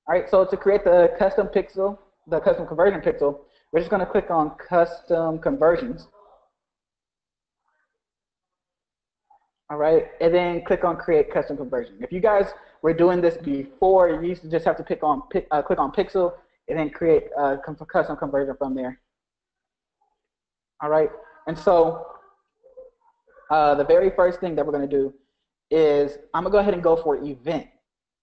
All right, so to create the custom pixel, the custom conversion pixel, we're just going to click on custom conversions. All right, and then click on create custom conversion. If you guys were doing this before, you used to just have to click on pixel and then create a custom conversion from there. All right, and so the very first thing that we're going to do is I'm going to go ahead and go for event.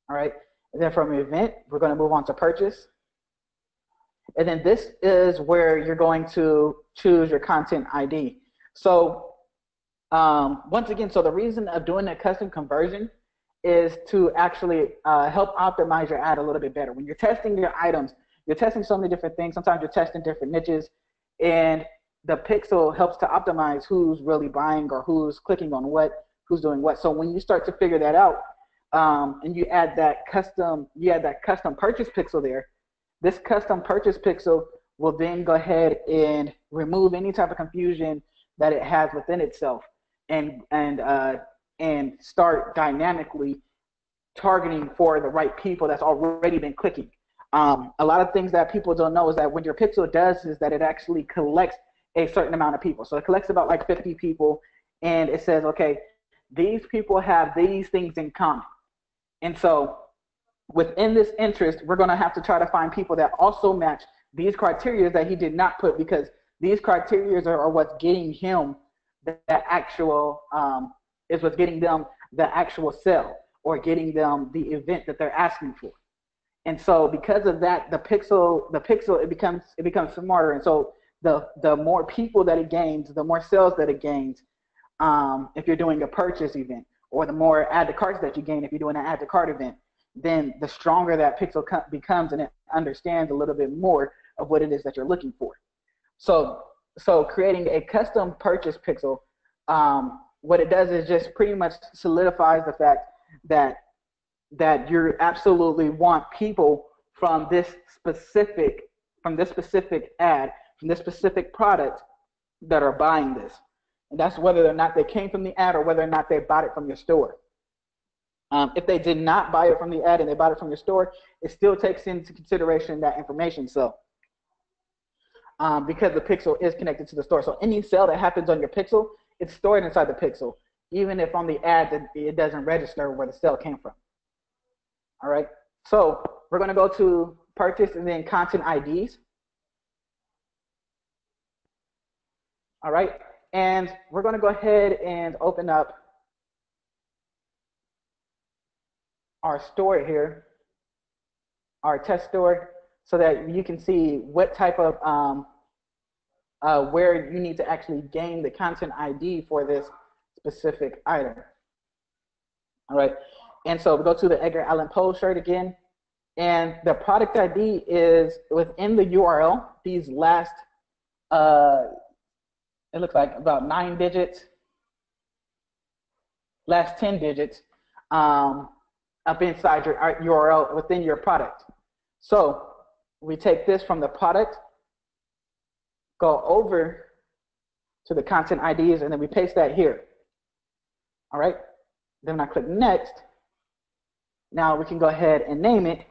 All right, and then from event, we're going to move on to purchase. And then this is where you're going to choose your content ID. So once again, so the reason of doing a custom conversion is to actually help optimize your ad a little bit better. When you're testing your items, you're testing so many different things. Sometimes you're testing different niches, and the pixel helps to optimize who's really buying or who's clicking on what, who's doing what. So when you start to figure that out, and you add that custom purchase pixel there, this custom purchase pixel will then go ahead and remove any type of confusion that it has within itself, and start dynamically targeting for the right people that's already been clicking. A lot of things that people don't know is that when your pixel does is that it actually collects a certain amount of people. So it collects about like 50 people, and it says, okay, these people have these things in common. And so within this interest, we're going to have to try to find people that also match these criteria that he did not put, because these criteria are what's getting him the actual, is what's getting them the actual sale or getting them the event that they're asking for. And so because of that, the pixel it becomes smarter. And so the more people that it gains, the more sales that it gains, if you're doing a purchase event, or the more add to carts that you gain if you're doing an add to cart event, then the stronger that pixel becomes, and it understands a little bit more of what it is that you're looking for. So creating a custom purchase pixel, what it does is just pretty much solidifies the fact that you absolutely want people from this specific ad, from this specific product, that are buying this. And that's whether or not they came from the ad or whether or not they bought it from your store. If they did not buy it from the ad and they bought it from your store, it still takes into consideration that information. So because the pixel is connected to the store. So any sale that happens on your pixel, it's stored inside the pixel, even if on the ad it doesn't register where the sale came from. All right. So we're going to go to purchase and then content IDs. All right. And we're going to go ahead and open up our store here, our test store, so that you can see what type of, where you need to actually gain the content ID for this specific item. All right. And so we go to the Edgar Allan Poe shirt again, and the product ID is within the URL. These last, it looks like about 9 digits, last 10 digits, up inside your URL within your product. So we take this from the product, go over to the content IDs, and then we paste that here. All right. Then when I click next, now we can go ahead and name it.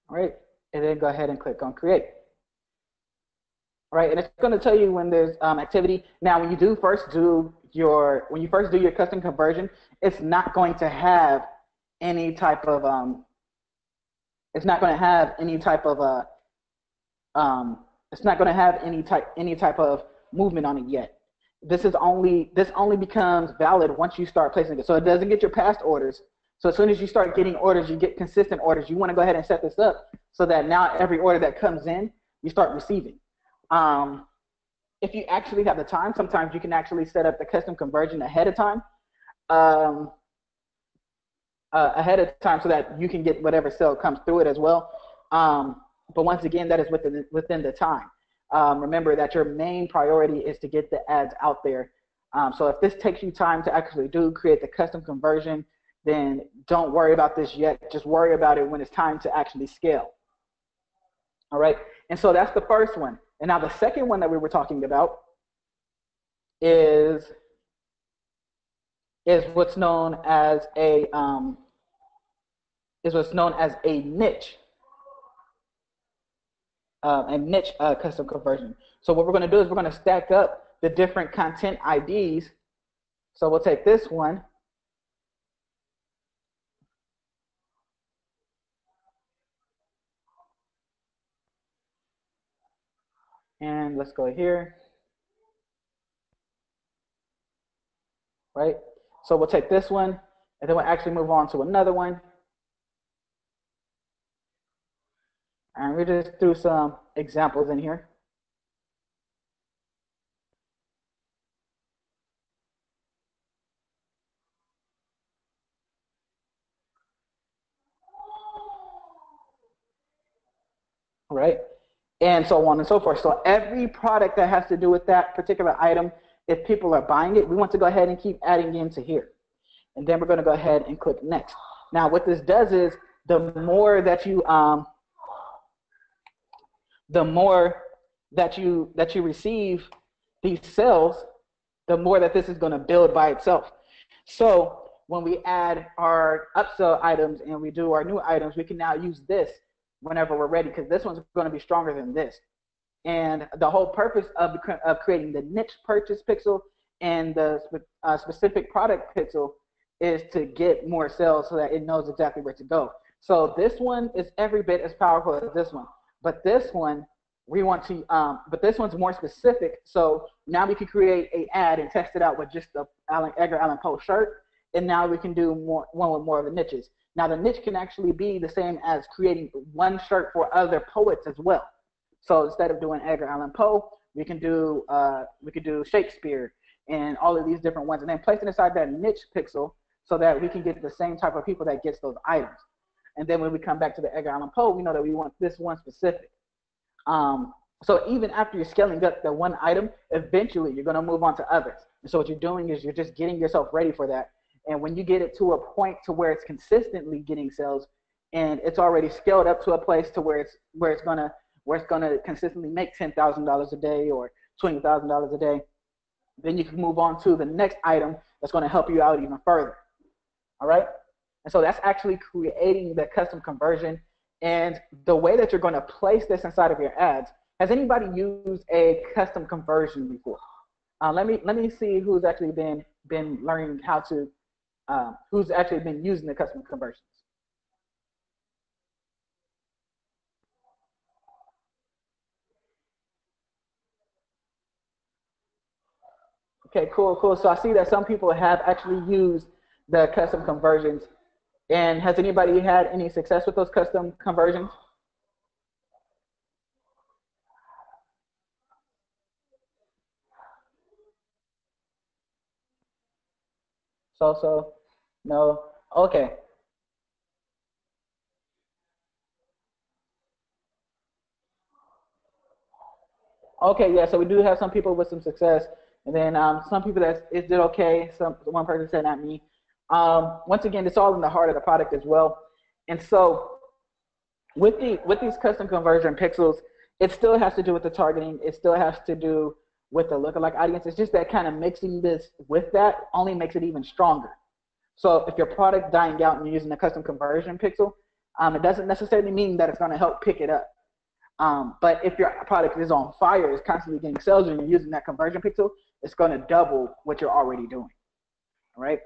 All right. And then go ahead and click on create. All right. And it's going to tell you when there's activity. Now, when you first do your custom conversion, it's not going to have any type of it's not going to have any type of any type of movement on it yet. This only becomes valid once you start placing it. So it doesn't get your past orders. So as soon as you start getting orders, you get consistent orders. You want to go ahead and set this up so that now every order that comes in, you start receiving. If you actually have the time, sometimes you can actually set up the custom conversion ahead of time, so that you can get whatever sale comes through it as well. But once again, that is within the time. Remember that your main priority is to get the ads out there. So if this takes you time to actually create the custom conversion, then don't worry about this yet. Just worry about it when it's time to actually scale. All right. And so that's the first one. And now the second one that we were talking about is is what's known as a niche, custom conversion. So what we're going to do is we're going to stack up the different content IDs. So we'll take this one. And let's go here. Right? So we'll take this one, and then we'll actually move on to another one. And we just threw some examples in here. Right? And so on and so forth. So every product that has to do with that particular item, if people are buying it, we want to go ahead and keep adding into here. And then we're going to go ahead and click next. Now what this does is the more that you receive these sales, the more that this is going to build by itself. So when we add our upsell items and we do our new items, we can now use this whenever we're ready, because this one's going to be stronger than this. And the whole purpose of creating the niche purchase pixel and the specific product pixel is to get more sales so that it knows exactly where to go. So this one is every bit as powerful as this one, but this one we want to, but this one's more specific. So now we can create an ad and test it out with just the Edgar Allan Poe shirt, and now we can do one with more of the niches. Now the niche can actually be the same as creating one shirt for other poets as well. So instead of doing Edgar Allan Poe, we can do Shakespeare and all of these different ones, and then place it inside that niche pixel so that we can get the same type of people that gets those items. And then when we come back to the Edgar Allan Poe, we know that we want this one specific. So even after you're scaling up the one item, eventually you're going to move on to others. And so what you're doing is you're just getting yourself ready for that. And when you get it to a point to where it's consistently getting sales, and it's already scaled up to a place to where it's gonna consistently make $10,000 a day or $20,000 a day, then you can move on to the next item that's going to help you out even further. All right. And so that's actually creating the custom conversion. And the way that you're going to place this inside of your ads, has anybody used a custom conversion before? Let me see who's actually been learning how to, who's actually been using the custom conversions. Okay, cool. So I see that some people have actually used the custom conversions. And has anybody had any success with those custom conversions? So, no. Okay. Okay, yeah, so we do have some people with some success, and then some people that it did okay. One person said not me. Once again, it's all in the heart of the product as well. And so with these custom conversion pixels, it still has to do with the targeting. It still has to do with the lookalike audience. It's just that kind of mixing this with that only makes it even stronger. So if your product dying out and you're using a custom conversion pixel, it doesn't necessarily mean that it's going to help pick it up. But if your product is on fire, is constantly getting sales, and you're using that conversion pixel, it's going to double what you're already doing. All right.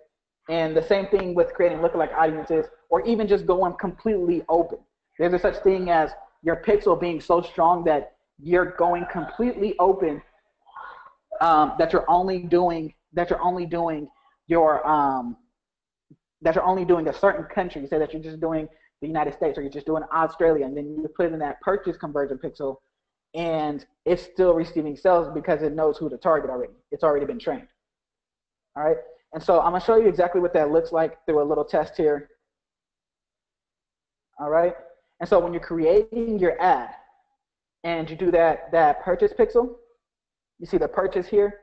And the same thing with creating lookalike audiences, or even just going completely open. There's a such thing as your pixel being so strong that you're going completely open. That you're only doing a certain country. Say that you're just doing the United States, or you're just doing Australia, and then you put in that purchase conversion pixel, and it's still receiving sales because it knows who to target already. It's already been trained. All right. And so I'm going to show you exactly what that looks like through a little test here. All right. And so when you're creating your ad and you do that purchase pixel, you see the purchase here.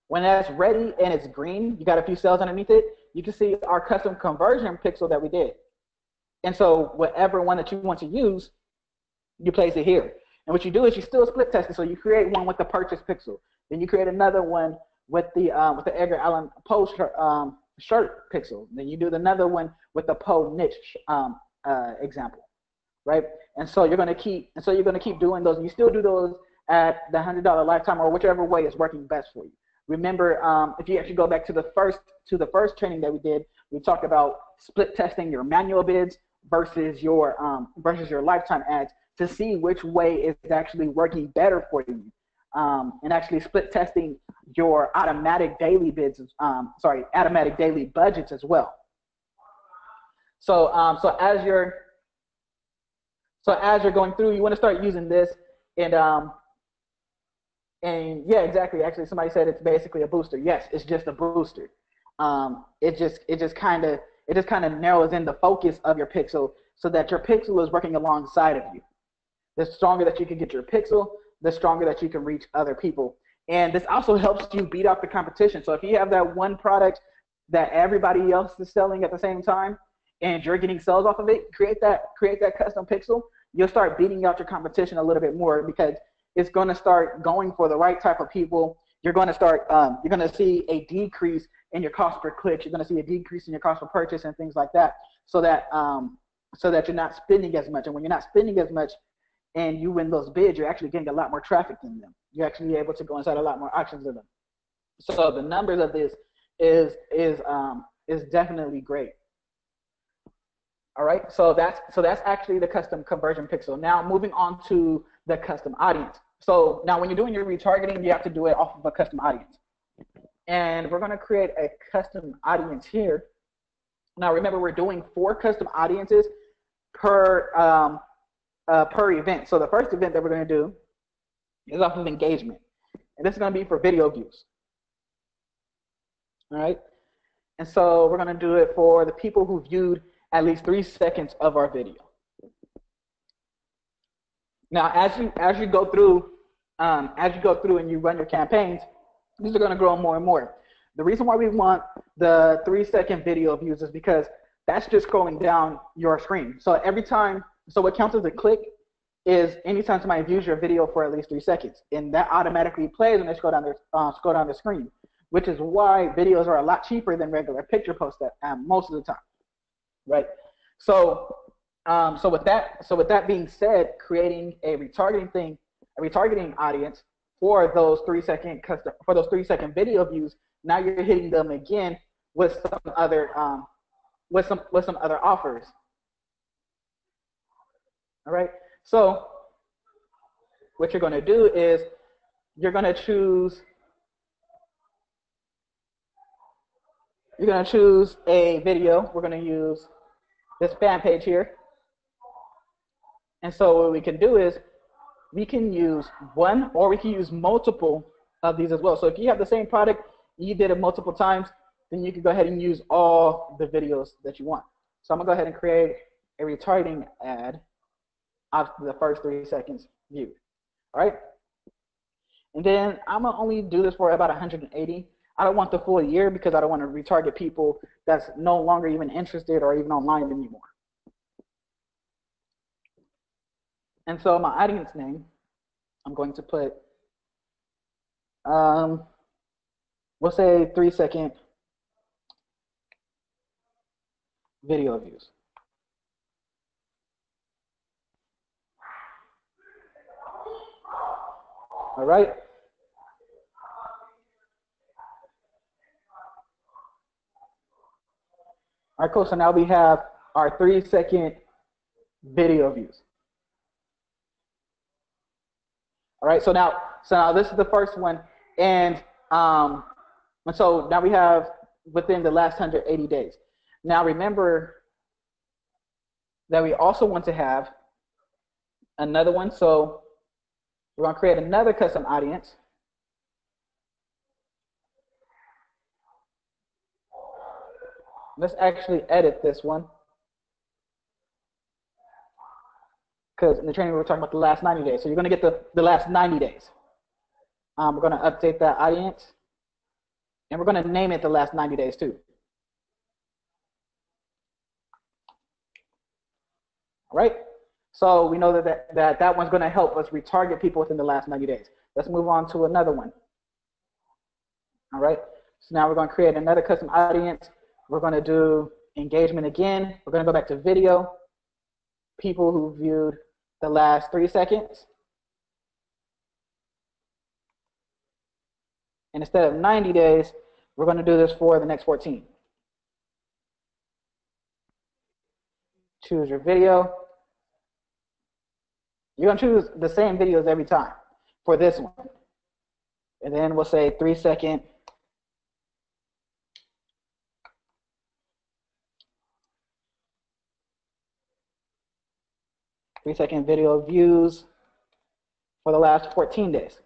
When that's ready and it's green, you got a few cells underneath it, you can see our custom conversion pixel that we did. And so whatever one that you want to use, you place it here. And what you do is you still split test it. So you create one with the purchase pixel. Then you create another one with the Edgar Allan Poe shirt pixel. Then you do another one with the Poe niche example, right? You're gonna keep doing those, and you still do those at the $100 lifetime or whichever way is working best for you. Remember, if you actually go back to the first training that we did, we talked about split testing your manual bids versus your lifetime ads to see which way is actually working better for you, and actually split testing your automatic daily bids, automatic daily budgets as well. So as you're going through, you want to start using this, and yeah, exactly. Actually, somebody said it's basically a booster. Yes, it's just a booster. It just kind of narrows in the focus of your pixel so that your pixel is working alongside of you. The stronger that you can get your pixel, the stronger that you can reach other people. And this also helps you beat out the competition. So if you have that one product that everybody else is selling at the same time, and you're getting sales off of it, create that custom pixel. You'll start beating out your competition a little bit more because it's going to start going for the right type of people. You're going to see a decrease in your cost per click. You're going to see a decrease in your cost per purchase and things like that, so that you're not spending as much. And when you're not spending as much and you win those bids, you're actually getting a lot more traffic than them. You're actually able to go inside a lot more auctions than them. So the numbers of this is definitely great. All right, so that's actually the custom conversion pixel. Now moving on to the custom audience. So now when you're doing your retargeting, you have to do it off of a custom audience. And we're going to create a custom audience here. Now remember, we're doing 4 custom audiences per event. So the first event that we're going to do is off of engagement. And this is going to be for video views. All right, and so we're going to do it for the people who viewed at least 3 seconds of our video. Now, as you go through and you run your campaigns, these are going to grow more and more. The reason why we want the 3-second video views is because that's just scrolling down your screen. So what counts as a click is anytime somebody views your video for at least 3 seconds, and that automatically plays when they scroll down the screen, which is why videos are a lot cheaper than regular picture posts most of the time. Right. So with that being said, creating a retargeting audience for those 3-second video views. Now you're hitting them again with some other offers. All right. So what you're going to do is you're going to choose a video. We're going to use this fan page here. And so what we can do is we can use one or we can use multiple of these as well. So if you have the same product, you did it multiple times, then you can go ahead and use all the videos that you want. So I'm going to go ahead and create a retargeting ad after the first 3 seconds viewed. All right. And then I'm going to only do this for about 180. I don't want the full year because I don't want to retarget people that's no longer even interested or even online anymore. And so my audience name, I'm going to put, we'll say 3-second video views. All right. All right, cool. So now we have our 3-second video views. All right. So now this is the first one, and so now we have within the last 180 days. Now remember that we also want to have another one. So we're going to create another custom audience. Let's actually edit this one, because in the training we were talking about the last 90 days. So you're going to get the last 90 days. We're going to update that audience, and we're going to name it the last 90 days too. All right. So we know that one's going to help us retarget people within the last 90 days. Let's move on to another one. All right. So now we're going to create another custom audience. We're going to do engagement again. We're going to go back to video, people who viewed the last 3 seconds. And instead of 90 days, we're going to do this for the next 14. Choose your video. You're going to choose the same videos every time for this one. And then we'll say 3 second. Three-second video views for the last 14 days.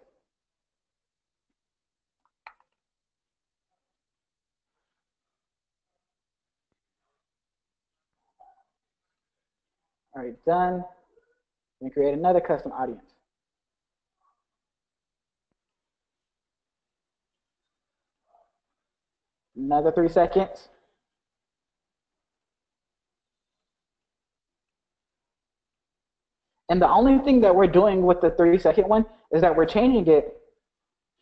All right, done. And create another custom audience. Another 3 seconds. And the only thing that we're doing with the 3-second one is that we're changing it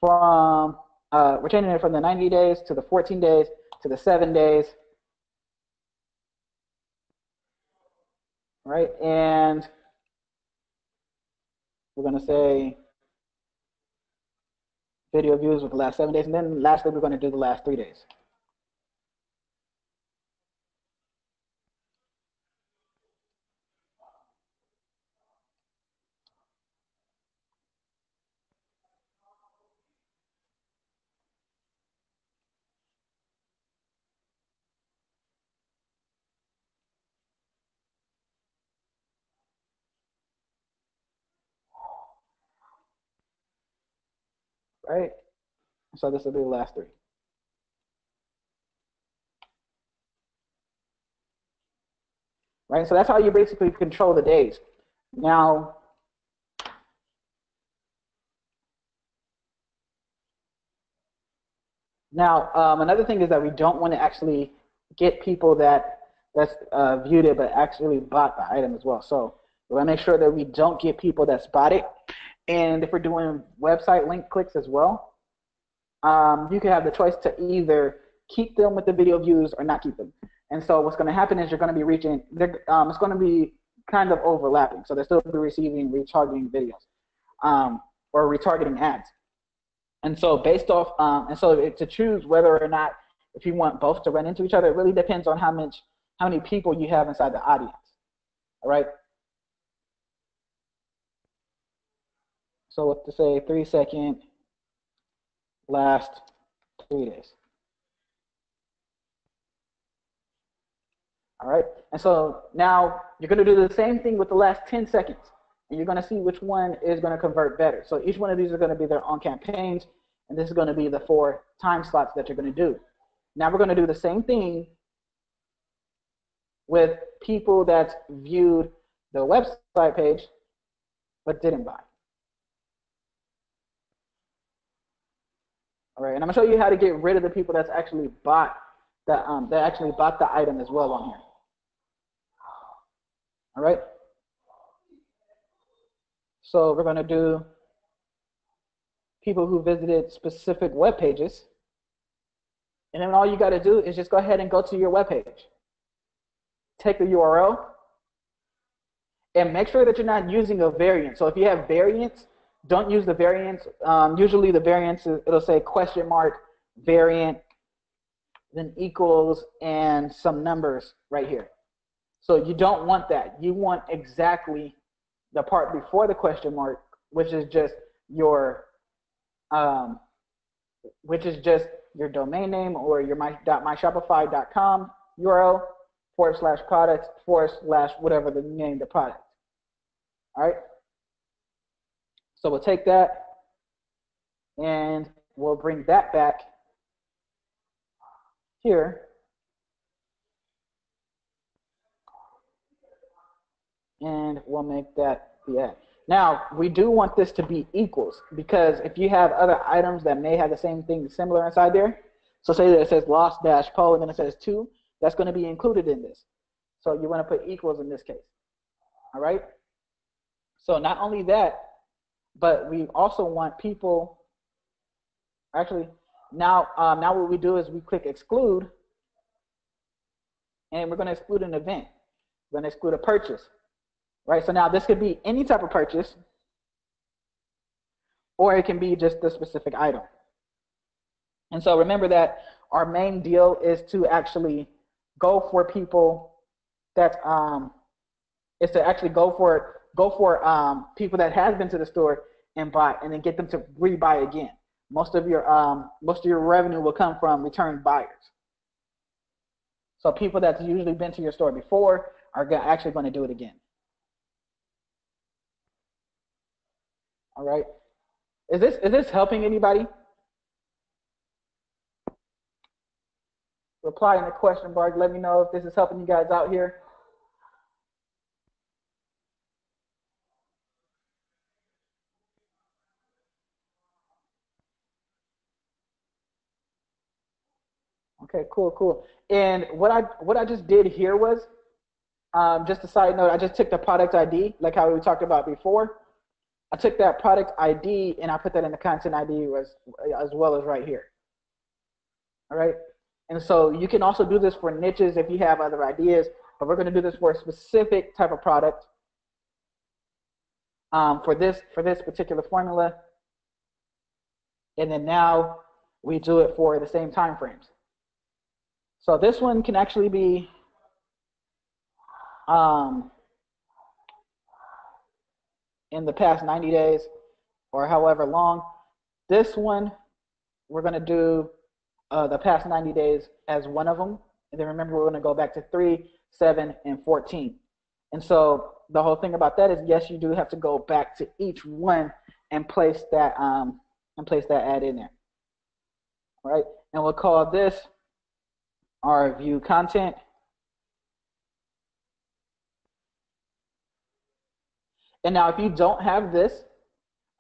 from the 90 days to the 14 days to the 7 days. Right, and we're going to say video views with the last 7 days, and then lastly we're going to do the last 3 days. Right, so this will be the last 3. Right, so that's how you basically control the days. Now, another thing is that we don't want to actually get people that's viewed it but actually bought the item as well. So we want to make sure that we don't get people that spot it. And if we're doing website link clicks as well, you can have the choice to either keep them with the video views or not keep them. And so what's going to happen is you're going to be reaching, it's going to be kind of overlapping. So they'll still be receiving retargeting videos or retargeting ads. And so based off, to choose whether or not if you want both to run into each other, it really depends on how many people you have inside the audience. All right. So what to say, 3 second, last 3 days. All right, and so now you're going to do the same thing with the last 10 seconds, and you're going to see which one is going to convert better. So each one of these are going to be their own campaigns, and this is going to be the 4 time slots that you're going to do. Now we're going to do the same thing with people that viewed the website page but didn't buy. All right, and I'm going to show you how to get rid of the people that's actually bought the item as well on here. All right. So we're going to do people who visited specific web pages. And then all you got to do is just go ahead and go to your web page. Take the URL and make sure that you're not using a variant. So if you have variants, don't use the variants. Usually the variants, it'll say question mark, variant, then equals, and some numbers right here. So you don't want that. You want exactly the part before the question mark, which is just your domain name or your my.myshopify.com URL /products / whatever the name of the product. All right. So we'll take that and we'll bring that back here. And we'll make that the ad. Now, we do want this to be equals, because if you have other items that may have the same thing similar inside there, so say that it says lost-poll and then it says 2, that's going to be included in this. So you want to put equals in this case. All right? So not only that, but we also want people, actually, now what we do is we click exclude, and we're going to exclude an event. We're going to exclude a purchase, right? So now this could be any type of purchase, or it can be just the specific item. And so remember that our main deal is to actually go for people that is to actually go for people that has been to the store and buy, and then get them to rebuy again. Most of your revenue will come from return buyers. So people that's usually been to your store before are actually going to do it again. All right. Is this helping anybody? Reply in the question bar. Let me know if this is helping you guys out here. Okay, cool. And what I just did here was, just a side note, I just took the product ID, like how we talked about before. I took that product ID and I put that in the content ID as well as right here. All right. And so you can also do this for niches if you have other ideas, but we're going to do this for a specific type of product. For this particular formula, and then now we do it for the same time frames. So this one can actually be in the past 90 days or however long. This one, we're going to do the past 90 days as one of them. And then remember, we're going to go back to 3, 7, and 14. And so the whole thing about that is, yes, you do have to go back to each one and place that ad in there. All right, and we'll call this our view content. And now, if you don't have this,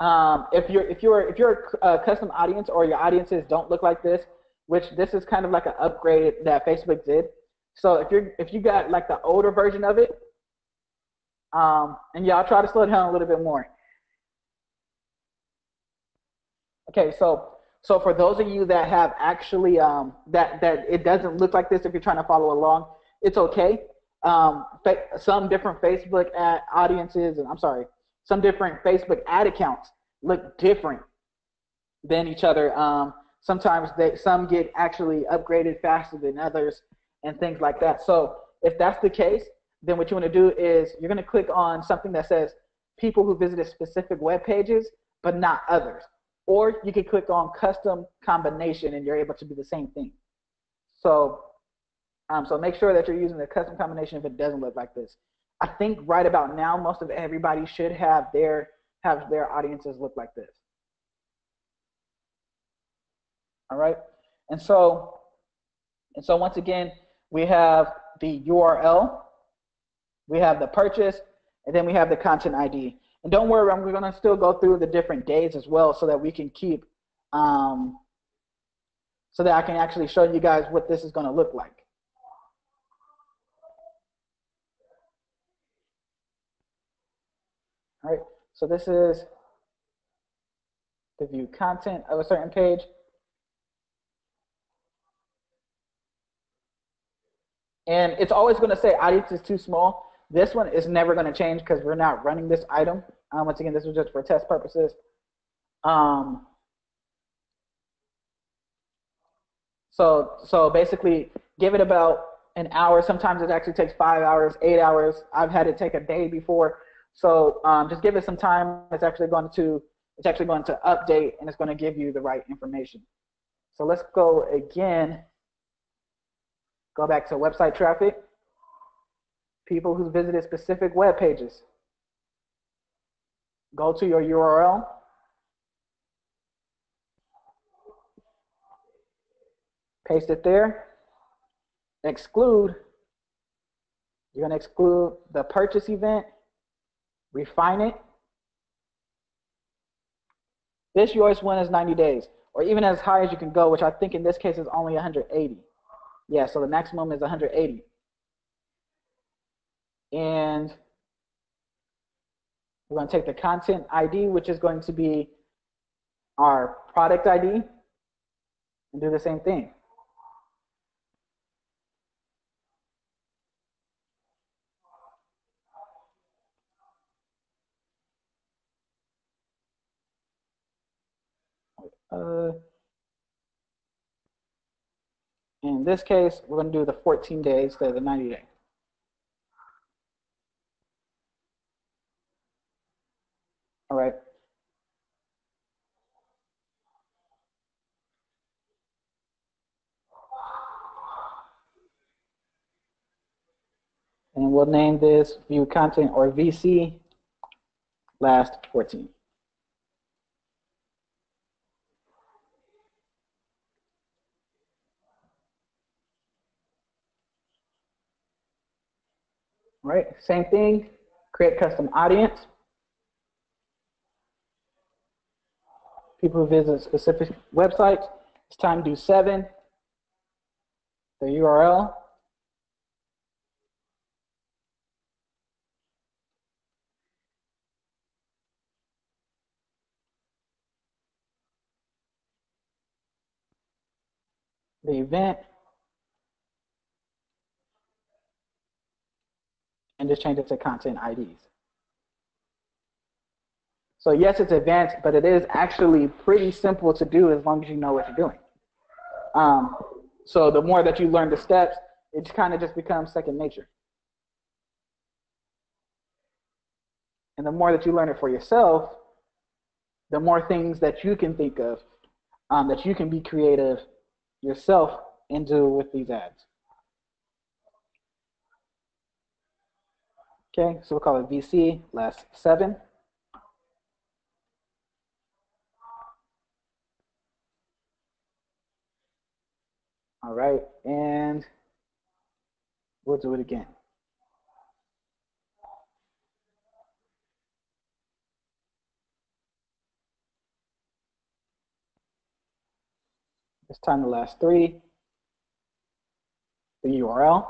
if you're a custom audience, or your audiences don't look like this, which this is kind of like an upgrade that Facebook did. So if you got like the older version of it, and yeah, I'll try to slow down a little bit more. Okay, so for those of you that have actually that it doesn't look like this, if you're trying to follow along, it's okay. Some different Facebook ad audiences, and some different Facebook ad accounts look different than each other. Sometimes some get actually upgraded faster than others and things like that. So if that's the case, then what you want to do is you're going to click on something that says people who visited specific web pages, but not others. Or you can click on custom combination and you're able to do the same thing. So so make sure that you're using the custom combination if it doesn't look like this. I think right about now, most of everybody should have their audiences look like this. All right. And so once again, we have the URL, we have the purchase, and then we have the content ID. And don't worry, we're going to still go through the different days as well, so that we can keep, so that I can actually show you guys what this is going to look like. All right, so this is the view content of a certain page. And it's always going to say audience is too small. This one is never going to change because we're not running this item. Once again, this was just for test purposes. So basically, give it about an hour. Sometimes it actually takes 5 hours, 8 hours. I've had it take a day before. So just give it some time. It's actually going to update, and it's going to give you the right information. So let's go again. Go back to website traffic. People who visited specific web pages. Go to your URL. Paste it there. Exclude. You're going to exclude the purchase event. Refine it. This yours one is 90 days, or even as high as you can go, which I think in this case is only 180. Yeah, so the maximum is 180. And we're going to take the content ID, which is going to be our product ID. and do the same thing. In this case, we're going to do the 14 days instead of the 90 days. All right. And we'll name this view content or VC last 14. All right, same thing, create custom audience. People who visit specific websites. It's time to do 7, the URL. The event, and just change it to content IDs. So yes, it's advanced, but it is actually pretty simple to do as long as you know what you're doing. So the more that you learn the steps, it kind of just becomes second nature. And the more that you learn it for yourself, the more things that you can think of, that you can be creative yourself and do with these ads. Okay, so we'll call it VC, last 7. All right, and we'll do it again. This time the last 3, the URL.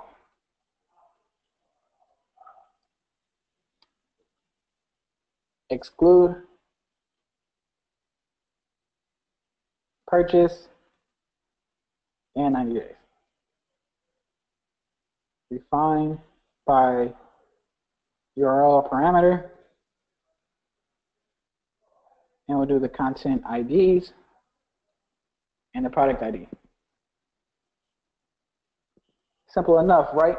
Exclude, purchase, and 90 days. Refine by URL parameter, and we'll do the content IDs and the product ID. Simple enough, right?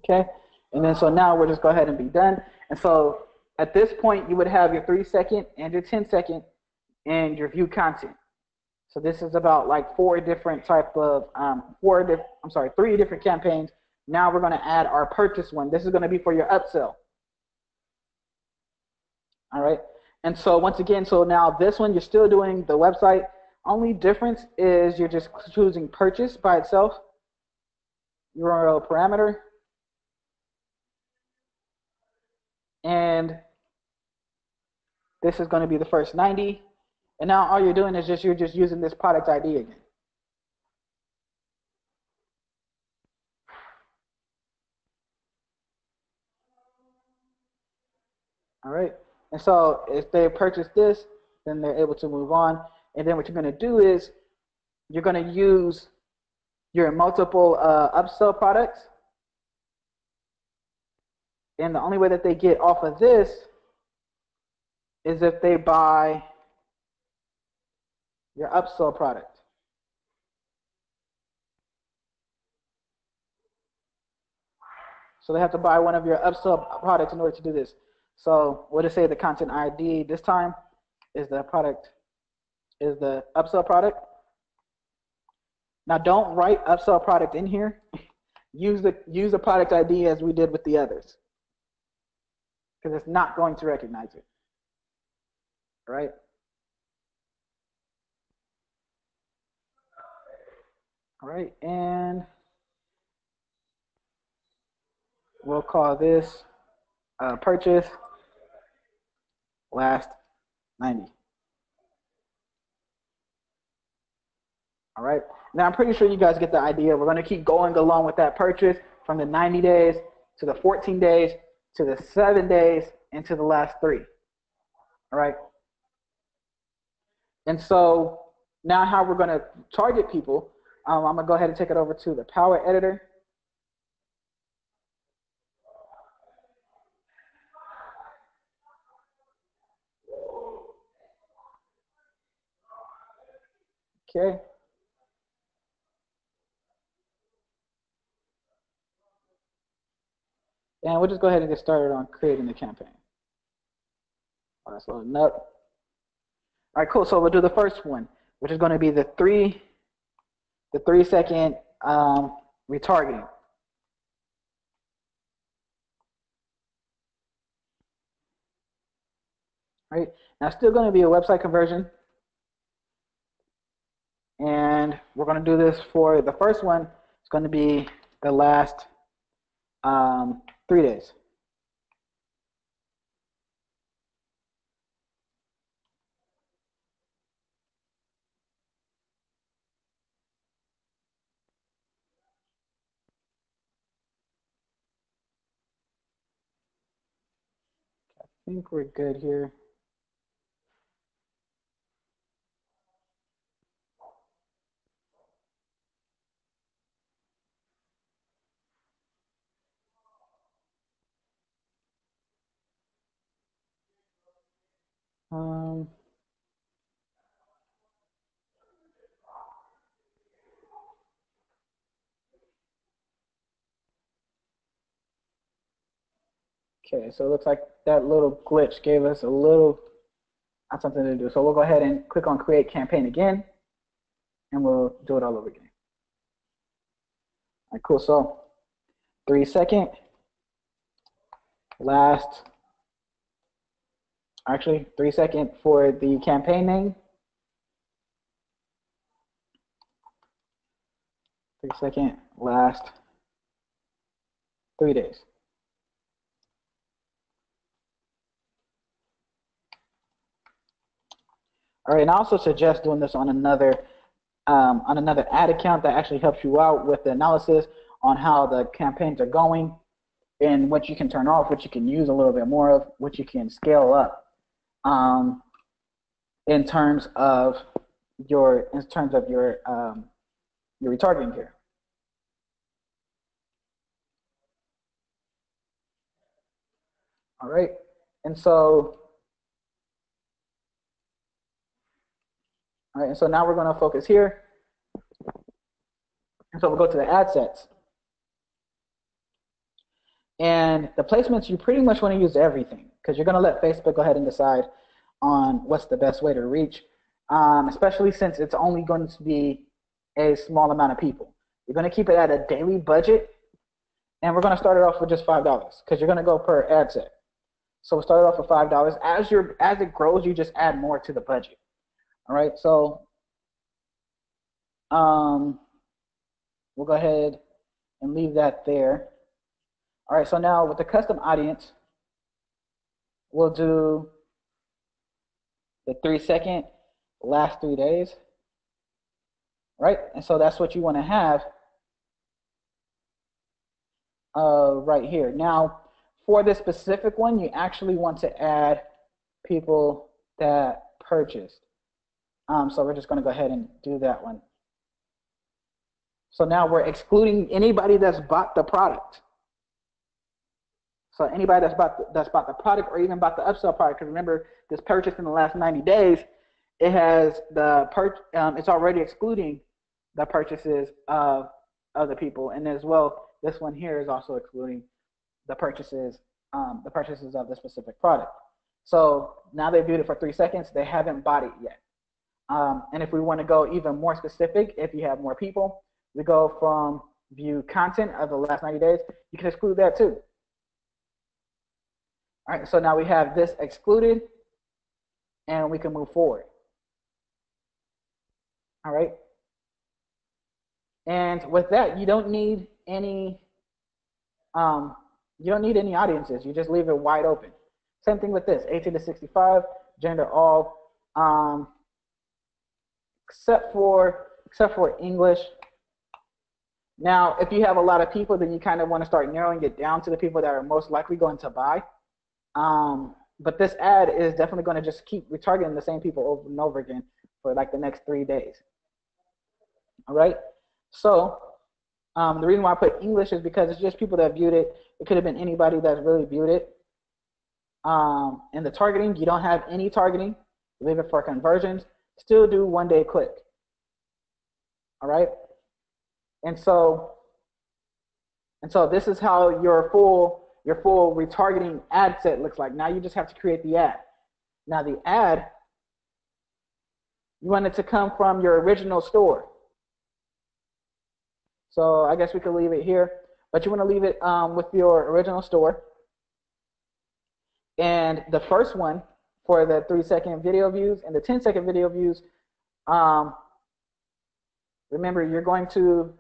Okay, and then so now we'll just go ahead and be done. And so at this point, you would have your 3-second and your 10-second and your view content. So this is about like 3 different campaigns. Now we're going to add our purchase one. This is going to be for your upsell. All right. And so once again, so now this one, you're still doing the website. Only difference is you're just choosing purchase by itself, URL parameter, and this is going to be the first 90. And now all you're doing is you're just using this product ID again. All right. And so if they purchase this, then they're able to move on. And then what you're going to do is you're going to use your multiple upsell products. And the only way that they get off of this is if they buy your upsell product. So they have to buy one of your upsell products in order to do this. So what to say the content ID this time is the product, is the upsell product. Now don't write upsell product in here. Use the product ID as we did with the others, because it's not going to recognize it. All right. All right, and we'll call this purchase last 90. All right. Now I'm pretty sure you guys get the idea. We're going to keep going along with that purchase from the 90 days to the 14 days to the 7 days and to the last 3. All right. And so now how we're going to target people, I'm going to go ahead and take it over to the Power Editor. Okay. And we'll just go ahead and get started on creating the campaign. All right, so no. All right, cool. So we'll do the first one, which is going to be the 3-second retargeting. Right now, still going to be a website conversion, and we're going to do this for the first one. It's going to be the last 3 days. I think we're good here. Okay, so it looks like that little glitch gave us a little something to do. So we'll go ahead and click on Create Campaign again, and we'll do it all over again. All right, cool. So 3-second, last, actually 3-second for the campaign name. 3-second, last 3 days. All right, and I also suggest doing this on another ad account that actually helps you out with the analysis on how the campaigns are going and what you can turn off, what you can use a little bit more of, what you can scale up in terms of your retargeting here. All right, and so now we're going to focus here. And so we'll go to the ad sets. And the placements, you pretty much want to use everything because you're going to let Facebook go ahead and decide on what's the best way to reach, especially since it's only going to be a small amount of people. You're going to keep it at a daily budget, and we're going to start it off with just $5 because you're going to go per ad set. So we'll start it off with $5. As it grows, you just add more to the budget. All right, so we'll go ahead and leave that there. All right, so now with the custom audience, we'll do the 3-second, last 3 days, right? And so that's what you want to have right here. Now, for this specific one, you actually want to add people that purchased. So we're just going to go ahead and do that one. So now we're excluding anybody that's bought the product. So anybody that's bought the product or even bought the upsell product, because remember, this purchase in the last 90 days, it has it's already excluding the purchases of other people, and as well, this one here is also excluding the purchases of the specific product. So now they viewed it for 3 seconds, they haven't bought it yet. And if we want to go even more specific, if you have more people, we go from view content of the last 90 days. You can exclude that too. All right, so now we have this excluded, and we can move forward. All right. And with that, you don't need any audiences. You just leave it wide open. Same thing with this, 18 to 65, gender all, except for except for English. Now, if you have a lot of people, then you kind of want to start narrowing it down to the people that are most likely going to buy. But this ad is definitely going to just keep retargeting the same people over and over again for like the next 3 days. All right. So the reason why I put English is because it's just people that viewed it. It could have been anybody that's really viewed it. In the targeting, you don't have any targeting. Leave it for conversions. Still do 1 day click. All right. And so this is how your full retargeting ad set looks like. Now you just have to create the ad. Now the ad, you want it to come from your original store. So I guess we could leave it here, but you want to leave it with your original store. And the first one for the 3-second video views and the 10-second video views, remember you're going to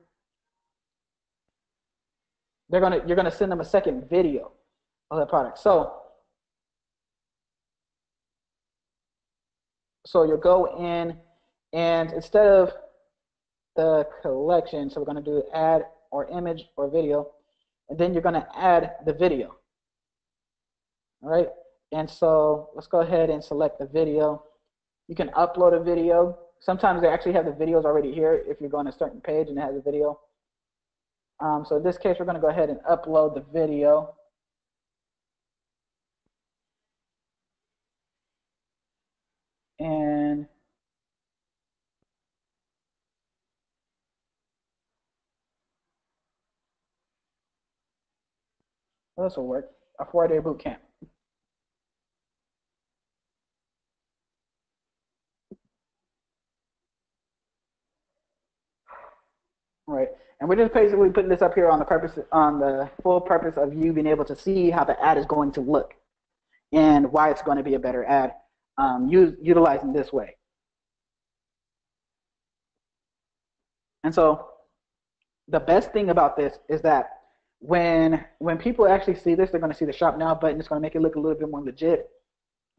send them a second video of the product. So you'll go in, and instead of the collection, so we're going to do add or image or video, and then you're going to add the video. All right, and so let's go ahead and select the video. You can upload a video. Sometimes they actually have the videos already here if you're going to a certain page and it has a video. So in this case, we're going to go ahead and upload the video. And this will work. A 4-day boot camp. All right, and we're just basically putting this up here on the full purpose of you being able to see how the ad is going to look and why it's going to be a better ad utilizing this way. And so the best thing about this is that when people actually see this, they're going to see the shop now button. It's going to make it look a little bit more legit,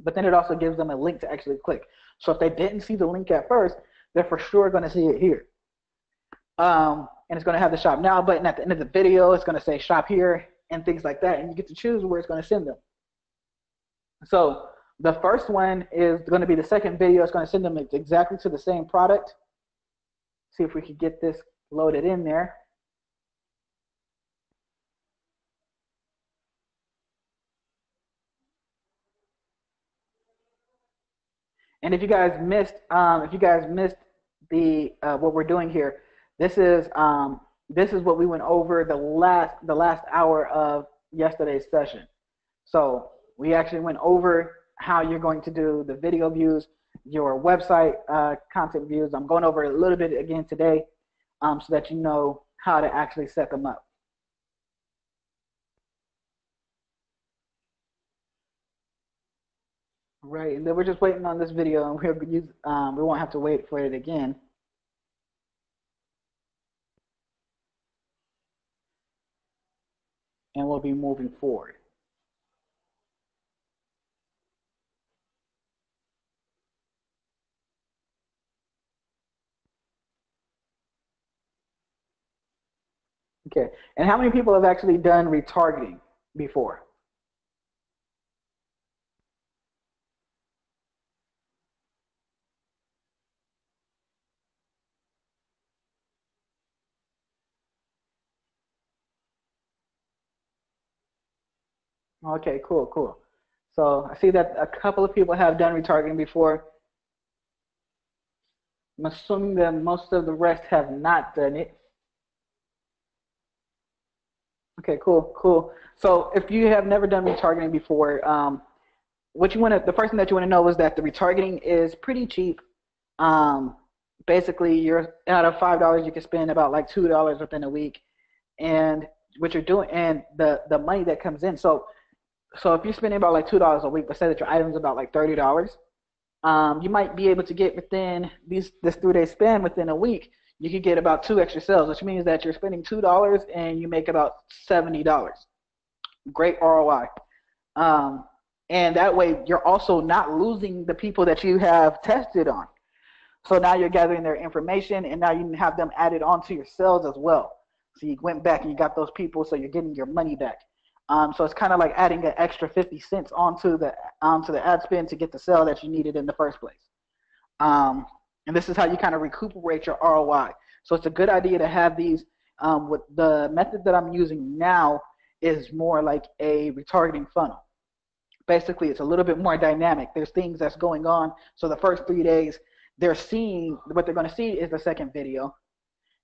but then it also gives them a link to actually click. So if they didn't see the link at first, they're for sure going to see it here. And it's going to have the shop now button at the end of the video. It's going to say shop here and things like that, and you get to choose where it's going to send them. So the first one is going to be the second video. It's going to send them exactly to the same product. See if we could get this loaded in there. And if you guys missed the what we're doing here, this is what we went over the last hour of yesterday's session. So we actually went over how you're going to do the video views, your website content views. I'm going over a little bit again today, so that you know how to actually set them up. Right, and then we're just waiting on this video, and we won't have to wait for it again. And we'll be moving forward. Okay, and how many people have actually done retargeting before? Okay, cool. So I see that a couple of people have done retargeting before. I'm assuming that most of the rest have not done it. Okay, cool. So if you have never done retargeting before, the first thing that you want to know is that the retargeting is pretty cheap. Basically, you're out of $5, you can spend about like $2 within a week, and what you're doing, and the money that comes in. So if you're spending about like $2 a week, but say that your item's about like $30, you might be able to get within this 3-day span within a week. You could get about 2 extra sales, which means that you're spending $2 and you make about $70. Great ROI. And that way, you're also not losing the people that you have tested on. So now you're gathering their information, and now you have them added onto your sales as well. So you went back and you got those people, so you're getting your money back. So it's kind of like adding an extra 50 cents onto the ad spend to get the sale that you needed in the first place. And this is how you kind of recuperate your ROI. So it's a good idea to have these. With the method that I'm using now is more like a retargeting funnel. Basically, it's a little bit more dynamic. There's things that's going on. So the first 3 days, what they're going to see is the second video,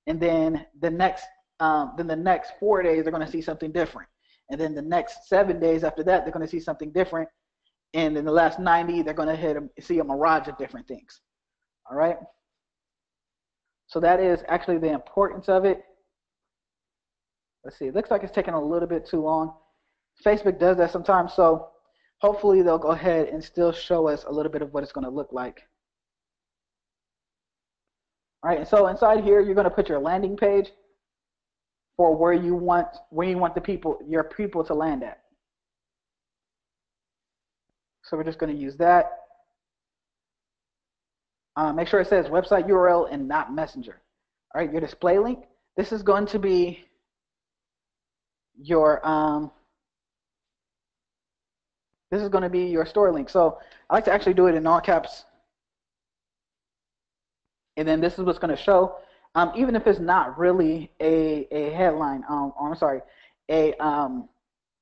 and then the next 4 days they're going to see something different, and then the next 7 days after that they're going to see something different, and in the last 90 they're going to see a mirage of different things. All right. So that is actually the importance of it. Let's see. It looks like it's taking a little bit too long. Facebook does that sometimes, so hopefully they'll go ahead and still show us a little bit of what it's going to look like. All right, and so inside here, you're going to put your landing page for where you want your people to land at. So we're just going to use that. Make sure it says website URL and not messenger. All right, your display link. This is going to be your store link. So I like to actually do it in all caps. And then this is what's going to show, even if it's not really a headline.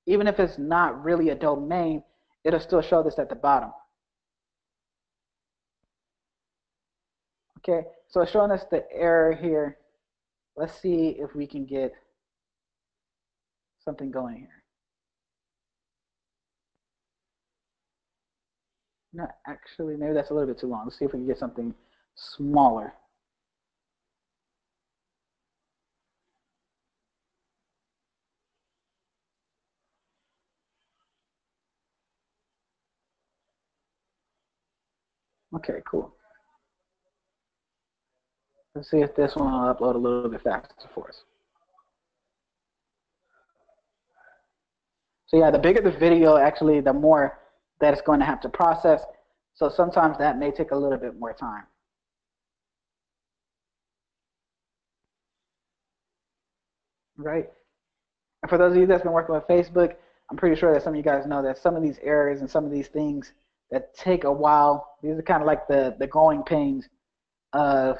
Even if it's not really a domain, it'll still show this at the bottom. Okay, so it's showing us the error here. Let's see if we can get something going here. Not actually, maybe that's a little bit too long. Let's see if we can get something smaller. Okay, cool. Let's see if this one will upload a little bit faster for us. So yeah, the bigger the video, actually, the more that it's going to have to process. So sometimes that may take a little bit more time. Right? And for those of you that's been working with Facebook, I'm pretty sure that some of you guys know that some of these errors and some of these things that take a while, these are kind of like the growing pains of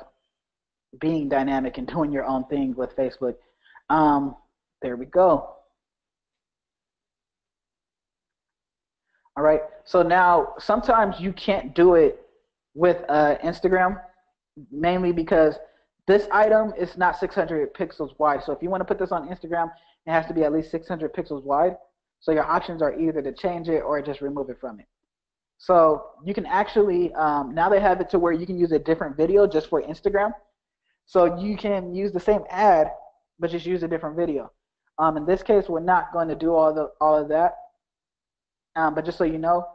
being dynamic and doing your own thing with Facebook. There we go. All right. So now sometimes you can't do it with Instagram, mainly because this item is not 600 pixels wide. So if you want to put this on Instagram, it has to be at least 600 pixels wide. So your options are either to change it or just remove it from it. So you can actually, now they have it to where you can use a different video just for Instagram. So you can use the same ad, but just use a different video. In this case, we're not going to do all of that. But just so you know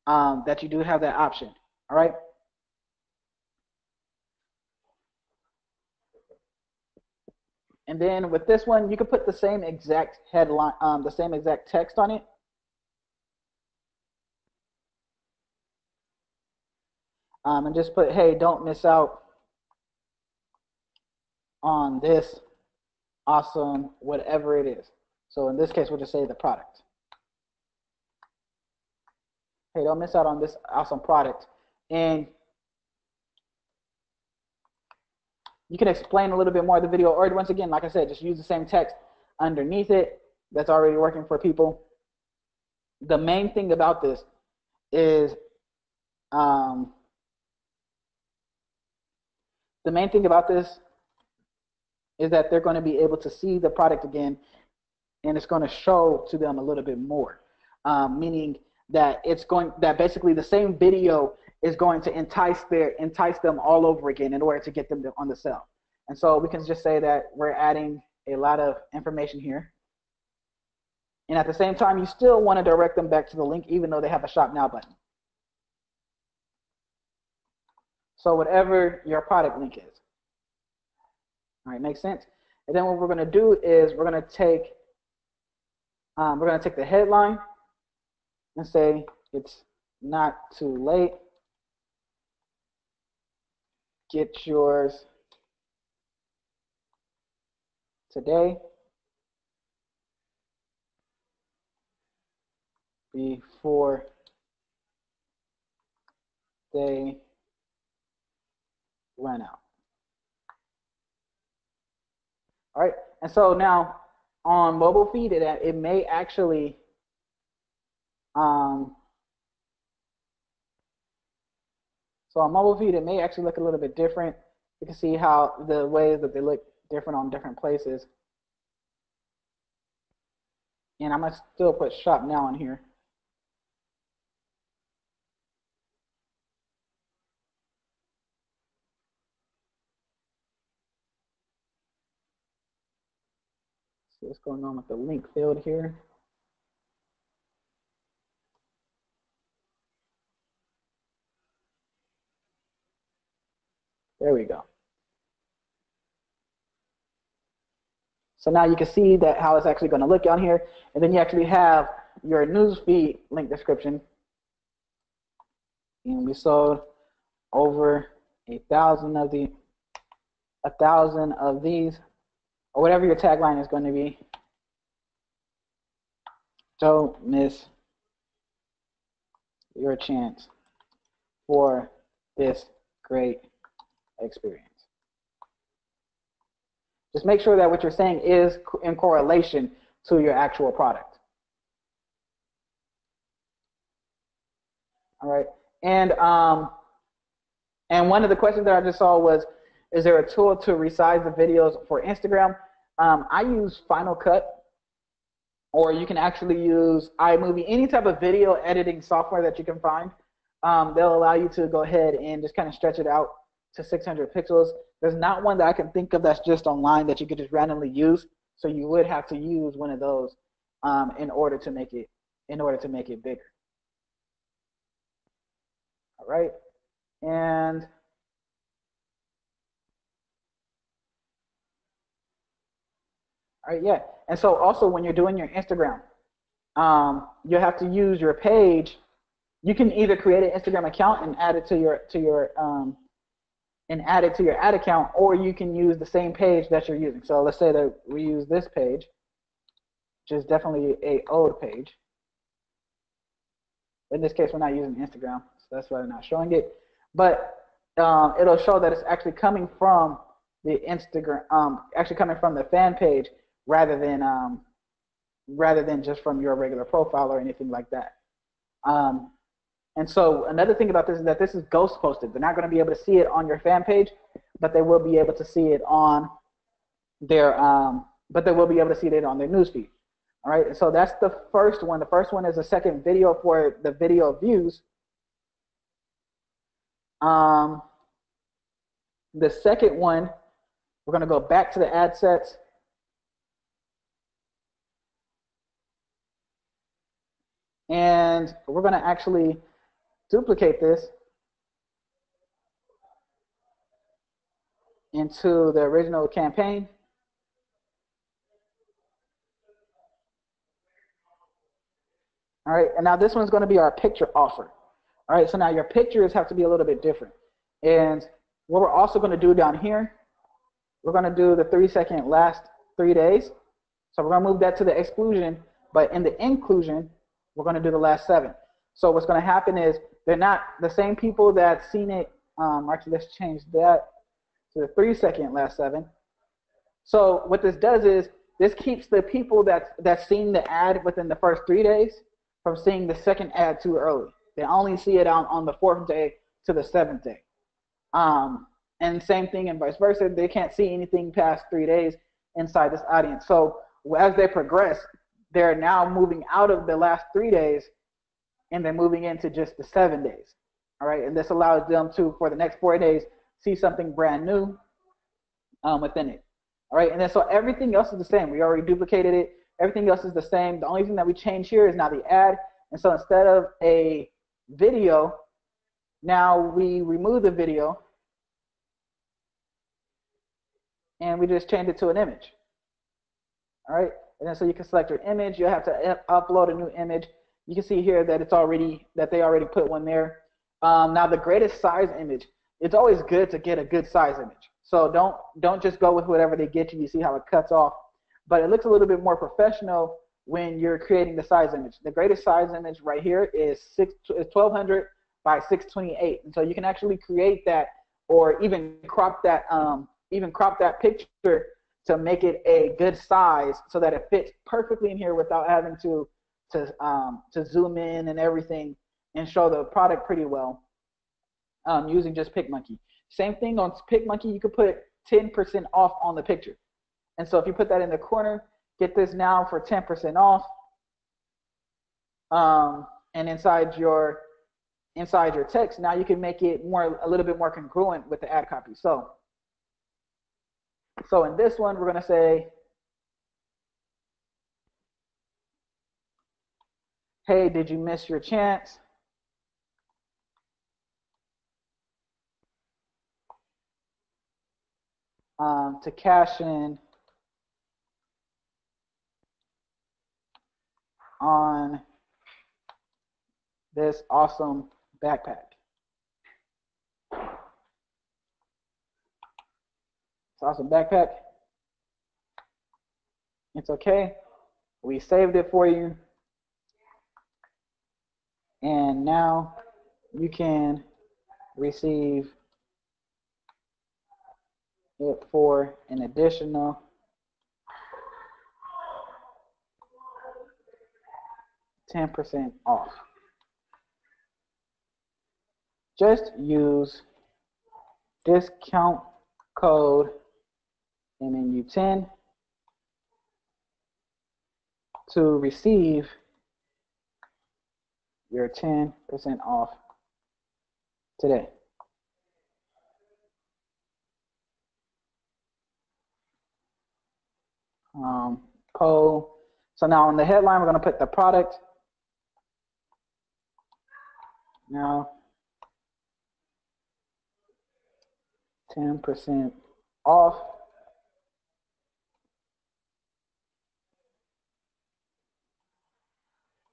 that you do have that option. All right. And then with this one, you can put the same exact headline, the same exact text on it. And just put, hey, don't miss out on this awesome whatever it is. So in this case, we'll just say the product. Hey, don't miss out on this awesome product. And you can explain a little bit more of the video, or once again, like I said, just use the same text underneath it that's already working for people. The main thing about this is that they're going to be able to see the product again, and it's going to show to them a little bit more, meaning that basically the same video is going to entice them all over again in order to get them on the sale. And so we can just say that we're adding a lot of information here. And at the same time, you still want to direct them back to the link, even though they have a Shop Now button. So whatever your product link is. All right, makes sense. And then what we're going to do is we're going to take the headline and say it's not too late get yours today before they run out. All right, and so now on mobile feed, it may actually so on mobile feed, it may actually look a little bit different. You can see how the ways that they look different on different places. And I'm going to still put shop now on here. See what's going on with the link field here. There we go. So now you can see that how it's actually going to look on here. And then you actually have your newsfeed link description. And we sold over 1,000 of these, or whatever your tagline is going to be. Don't miss your chance for this great experience. Just make sure that what you're saying is in correlation to your actual product. All right, and one of the questions that I just saw was, is there a tool to resize the videos for Instagram? I use Final Cut, or you can actually use iMovie, any type of video editing software that you can find. They'll allow you to go ahead and just kind of stretch it out to 600 pixels. There's not one that I can think of that's just online that you could just randomly use. So you would have to use one of those in order to make it bigger. All right, and all right, yeah. And so also when you're doing your Instagram, you have to use your page. You can either create an Instagram account and add it to your ad account, or you can use the same page that you're using. So let's say that we use this page, which is definitely an old page. In this case, we're not using Instagram, so that's why I'm not showing it. But it'll show that it's actually coming from the Instagram, actually coming from the fan page, rather than just from your regular profile or anything like that. And so another thing about this is that this is ghost posted. They're not going to be able to see it on your fan page, but they will be able to see it on their newsfeed. All right, so that's the first one. The first one is a second video for the video views. The second one, we're going to go back to the ad sets. And we're going to actually duplicate this into the original campaign. All right, and now this one's going to be our picture offer. All right, so now your pictures have to be a little bit different. And what we're also going to do down here, we're going to do the 3-second last 3 days. So we're going to move that to the exclusion, but in the inclusion, we're going to do the last 7. So what's going to happen is they're not the same people that seen it. Actually, let's change that to the 3-second last 7. So what this does is this keeps the people that's seen the ad within the first 3 days from seeing the second ad too early. They only see it on the 4th day to the 7th day. And same thing and vice versa. They can't see anything past 3 days inside this audience. So as they progress, they're now moving out of the last 3 days and they're moving into just the 7 days. All right, and this allows them to, for the next 4 days, see something brand new within it. All right, and then so everything else is the same. We already duplicated it. Everything else is the same. The only thing that we change here is now the ad. And so instead of a video, now we remove the video and we just change it to an image. All right, and then so you can select your image. You'll have to upload a new image. You can see here that they already put one there. Now the greatest size image, it's always good to get a good size image. So don't just go with whatever they get you. You see how it cuts off, but it looks a little bit more professional when you're creating the size image. The greatest size image right here is 1200 by 628, and so you can actually create that or even crop that picture to make it a good size so that it fits perfectly in here without having to zoom in and everything and show the product pretty well using just PicMonkey. Same thing on PicMonkey, you could put 10% off on the picture. And so if you put that in the corner, get this now for 10% off. And inside your text, now you can make it a little bit more congruent with the ad copy. So in this one, we're going to say, hey, did you miss your chance? To cash in on this awesome backpack. It's awesome backpack. It's okay. We saved it for you. And now you can receive it for an additional 10% off. Just use discount code MNU10 to receive your 10% off today. Poll. So now on the headline, we're going to put the product. Now, 10% off.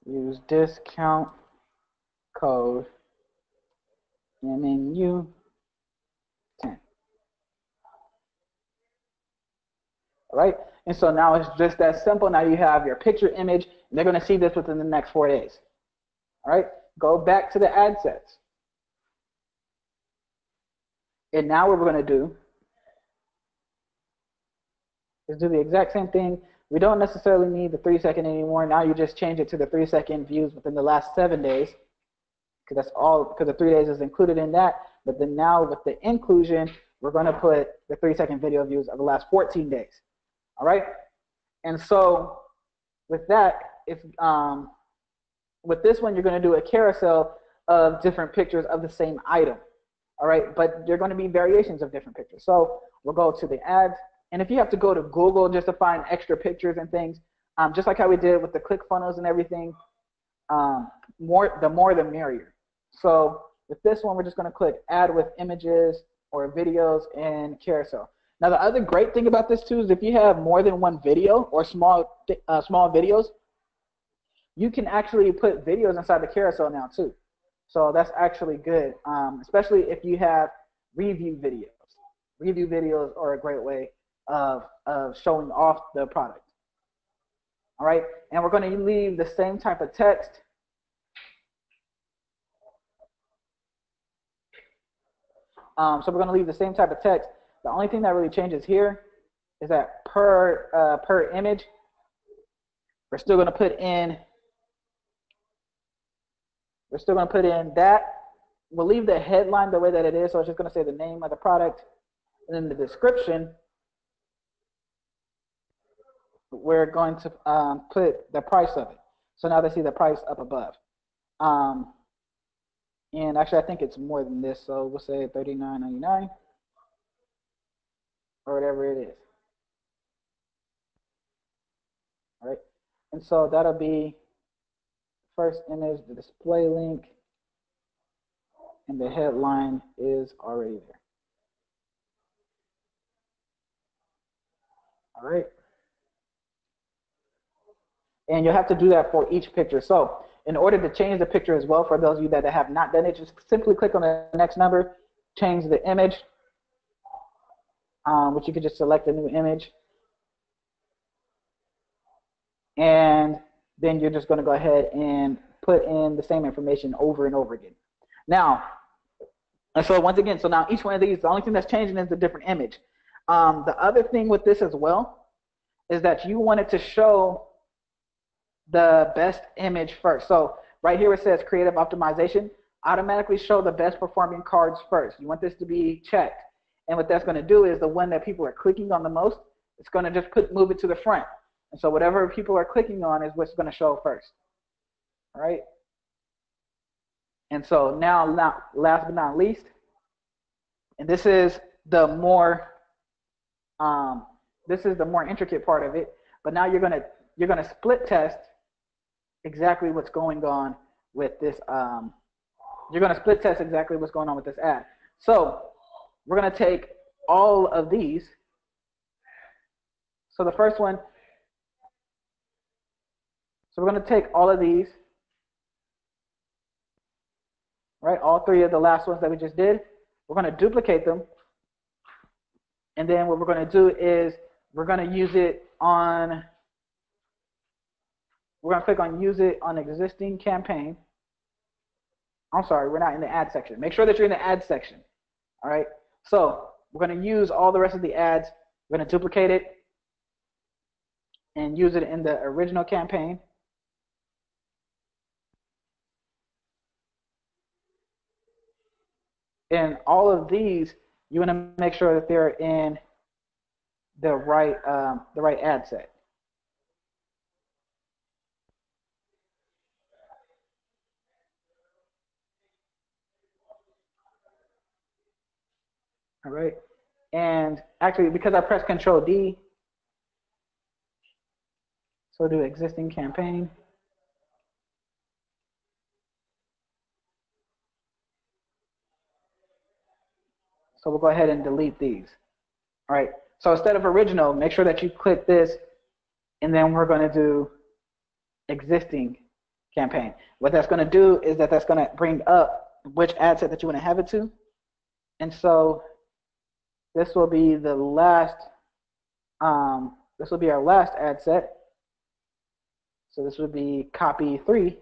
Use discount code MNU10. All right, and so now it's just that simple. Now you have your picture image, and they're going to see this within the next 4 days. All right, go back to the ad sets. And now what we're going to do is do the exact same thing. We don't necessarily need the 3-second anymore. Now you just change it to the 3-second views within the last 7 days, because that's all, because the 3 days is included in that. But then now with the inclusion, we're going to put the 3-second video views of the last 14 days. All right. And so with that, with this one, you're going to do a carousel of different pictures of the same item. All right. But they're going to be variations of different pictures. So we'll go to the ads. And if you have to go to Google just to find extra pictures and things, just like how we did with the ClickFunnels and everything, the more the merrier. So with this one, we're just going to click add with images or videos and carousel. Now, the other great thing about this too is if you have more than one video or small videos, you can actually put videos inside the carousel now too. So that's actually good, especially if you have review videos. Review videos are a great way of showing off the product. All right, and we're going to leave the same type of text. So we're going to leave the same type of text. The only thing that really changes here is that per image, we're still going to put in that. We'll leave the headline the way that it is, so it's just going to say the name of the product, and then the description, we're going to put the price of it. So now they see the price up above. And actually, I think it's more than this, so we'll say $39.99 or whatever it is. All right, and so that'll be first image, the display link, and the headline is already there. All right. And you'll have to do that for each picture. So in order to change the picture as well, for those of you that have not done it, just simply click on the next number change the image, which you could just select a new image. And then you're just going to go ahead and put in the same information over and over again. Now, and so once again, so now each one of these, the only thing that's changing is the different image. The other thing with this as well is that you want it to show the best image first. So right here it says creative optimization, automatically show the best performing cards first. You want this to be checked. And what that's going to do is the one that people are clicking on the most, it's going to just move it to the front. And so whatever people are clicking on is what's going to show first. All right. And so now, last but not least, and this is the more intricate part of it. But now you're gonna split test exactly what's going on with this. You're gonna split test exactly what's going on with this ad. So we're gonna take all of these. So the first one. So we're gonna take all of these. Right, all three of the last ones that we just did. We're going to duplicate them. And then what we're going to do is we're going to use it on, we're going to click on use it on existing campaign. I'm sorry, we're not in the ad section. Make sure that you're in the ad section. All right. So we're going to use all the rest of the ads. We're going to duplicate it and use it in the original campaign. And all of these, you want to make sure that they're in the right ad set. All right. And actually, because I pressed Control D, so do existing campaign. So we'll go ahead and delete these. All right. So instead of original, make sure that you click this, and then we're going to do existing campaign. What that's going to do is that's going to bring up which ad set that you want to have it to. And so this will be the last, this will be our last ad set. So this would be copy 3,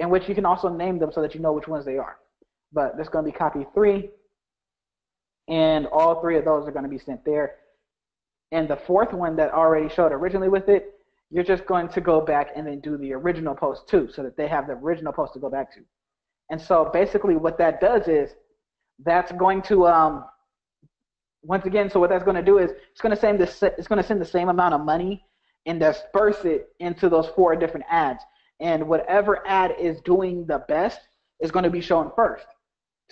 in which you can also name them so that you know which ones they are. But this is going to be copy 3. And all 3 of those are going to be sent there. And the 4th one that already showed originally with it, you're just going to go back and then do the original post too, so that they have the original post to go back to. And so basically what that does is that's going to, once again, so what that's going to do is it's going to send the same amount of money and disperse it into those 4 different ads. And whatever ad is doing the best is going to be shown first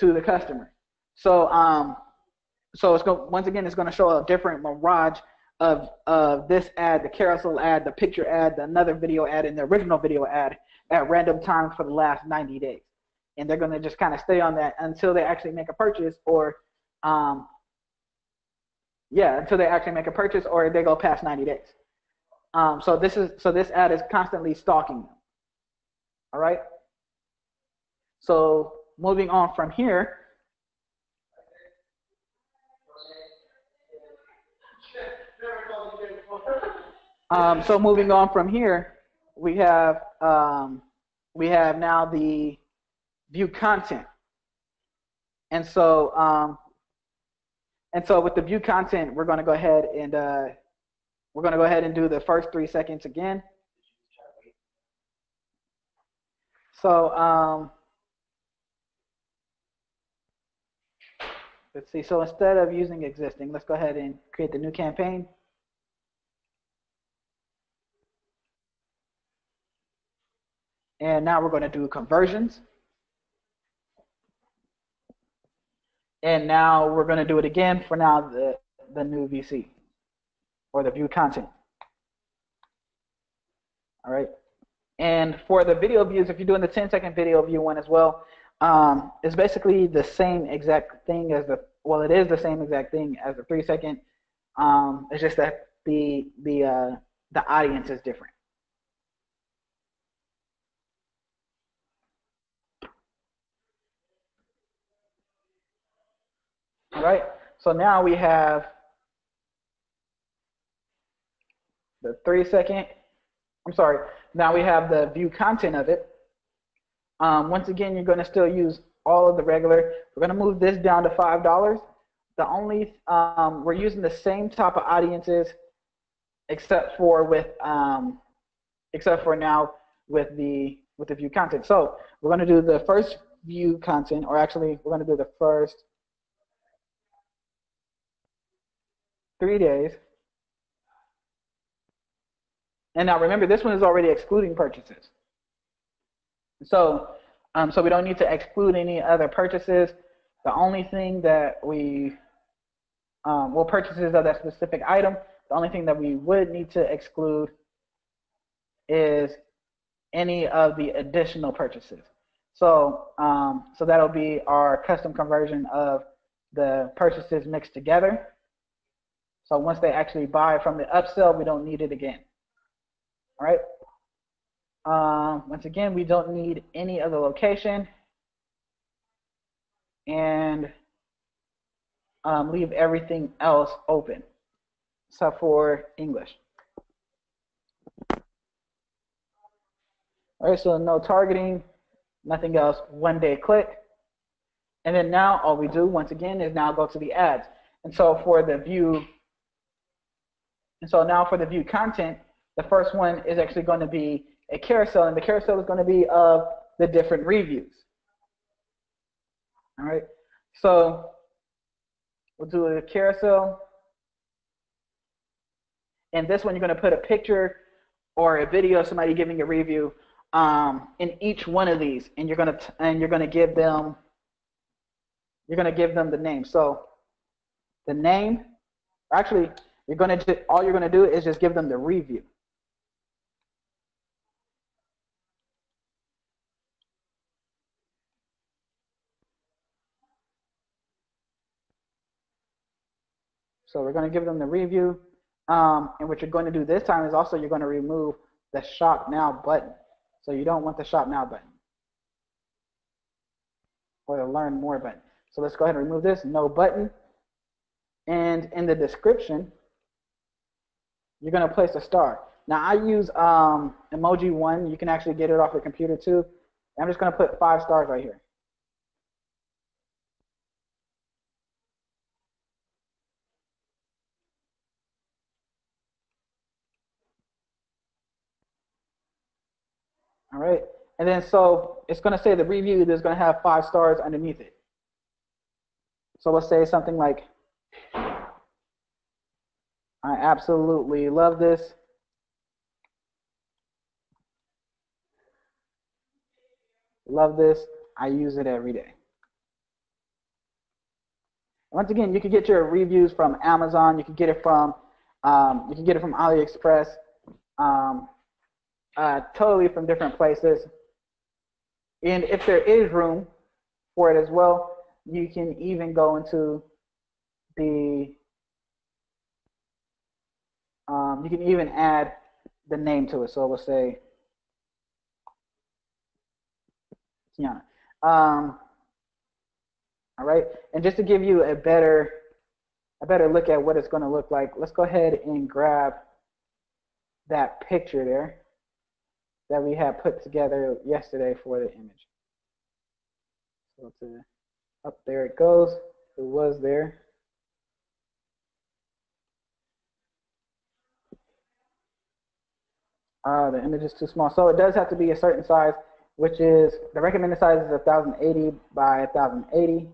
to the customer. So so it's going, once again, it's going to show a different mirage of this ad, the carousel ad, the picture ad, another video ad, and the original video ad at random times for the last 90 days. And they're going to just kind of stay on that until they actually make a purchase, or until they actually make a purchase, or they go past 90 days. So this ad is constantly stalking them. All right. So moving on from here. So moving on from here, we have now the view content, and so with the view content, we're going to go ahead and do the first 3 seconds again. So let's see. So instead of using existing, let's go ahead and create the new campaign. And now we're going to do conversions. And now we're going to do it again for now the new VC, or the view content. All right. And for the video views, if you're doing the 10-second video view one as well, it's basically the same exact thing as it is the same exact thing as the 3-second. It's just that the audience is different. All right. So now we have the 3 second. I'm sorry. Now we have the view content of it. Once again, you're going to still use all of the regular. We're going to move this down to $5. The only we're using the same type of audiences, except for now with the view content. So we're going to do the first view content, or actually we're going to do the first 3 days. And now remember, this one is already excluding purchases. So we don't need to exclude any other purchases. The only thing that purchases of that specific item, the only thing that we would need to exclude is any of the additional purchases. So that'll be our custom conversion of the purchases mixed together. So once they actually buy from the upsell, we don't need it again. All right. Once again, we don't need any other location, and leave everything else open except for English. All right, so no targeting, nothing else, 1 day click. And then now all we do, once again, is now go to the ads. And so for the view, now for the view content, the first one is actually going to be a carousel, and the carousel is going to be of the different reviews. All right, so we'll do a carousel. And this one, you're going to put a picture or a video of somebody giving a review in each one of these, and you're going to give them the name. So the name, actually, all you're going to do is just give them the review. So we're going to give them the review. And what you're going to do this time is also you're going to remove the Shop Now button. So you don't want the Shop Now button or the Learn More button. So let's go ahead and remove this, no button. And in the description, you're going to place a star. Now I use emoji 1. You can actually get it off the computer too. I'm just going to put 5 stars right here. All right, and then so it's going to say the review is going to have 5 stars underneath it. So let's say something like, I absolutely love this. Love this. I use it every day. Once again, you can get your reviews from Amazon. You can get it from AliExpress. Totally from different places. And if there is room for it as well, you can even go into the, you can even add the name to it. So we'll say Kiana. All right, and just to give you a better look at what it's going to look like, let's go ahead and grab that picture there that we had put together yesterday for the image. So up there it goes. It was there. The image is too small, so it does have to be a certain size, which is the recommended size is 1080 by 1080.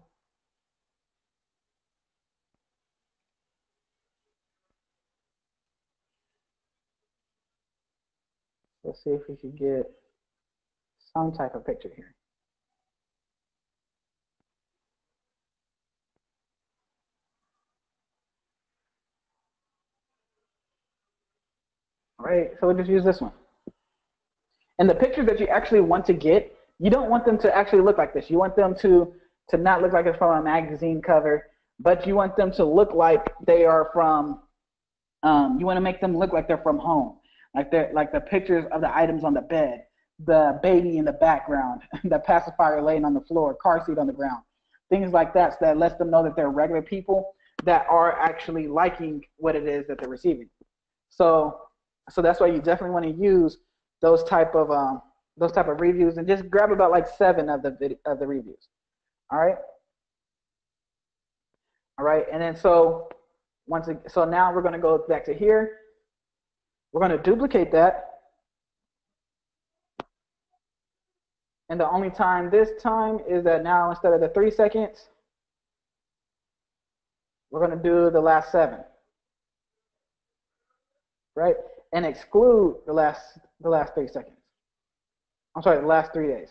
Let's see if we can get some type of picture here. All right, so we'll just use this one. And the pictures that you actually want to get, you don't want them to actually look like this. You want them to not look like it's from a magazine cover, but you want them to look like they are from, you want to make them look like they're from home. Like the pictures of the items on the bed, the baby in the background, the pacifier laying on the floor, car seat on the ground. things like that, so that lets them know that they're regular people that are actually liking what it is that they're receiving. So that's why you definitely want to use those type of reviews, and just grab about like 7 of the reviews. All right. All right. And then so now we're going to go back to here. We're going to duplicate that. And the only time this time is that now instead of the 3 seconds, we're going to do the last 7. Right? And exclude the last 3 seconds. I'm sorry, the last 3 days.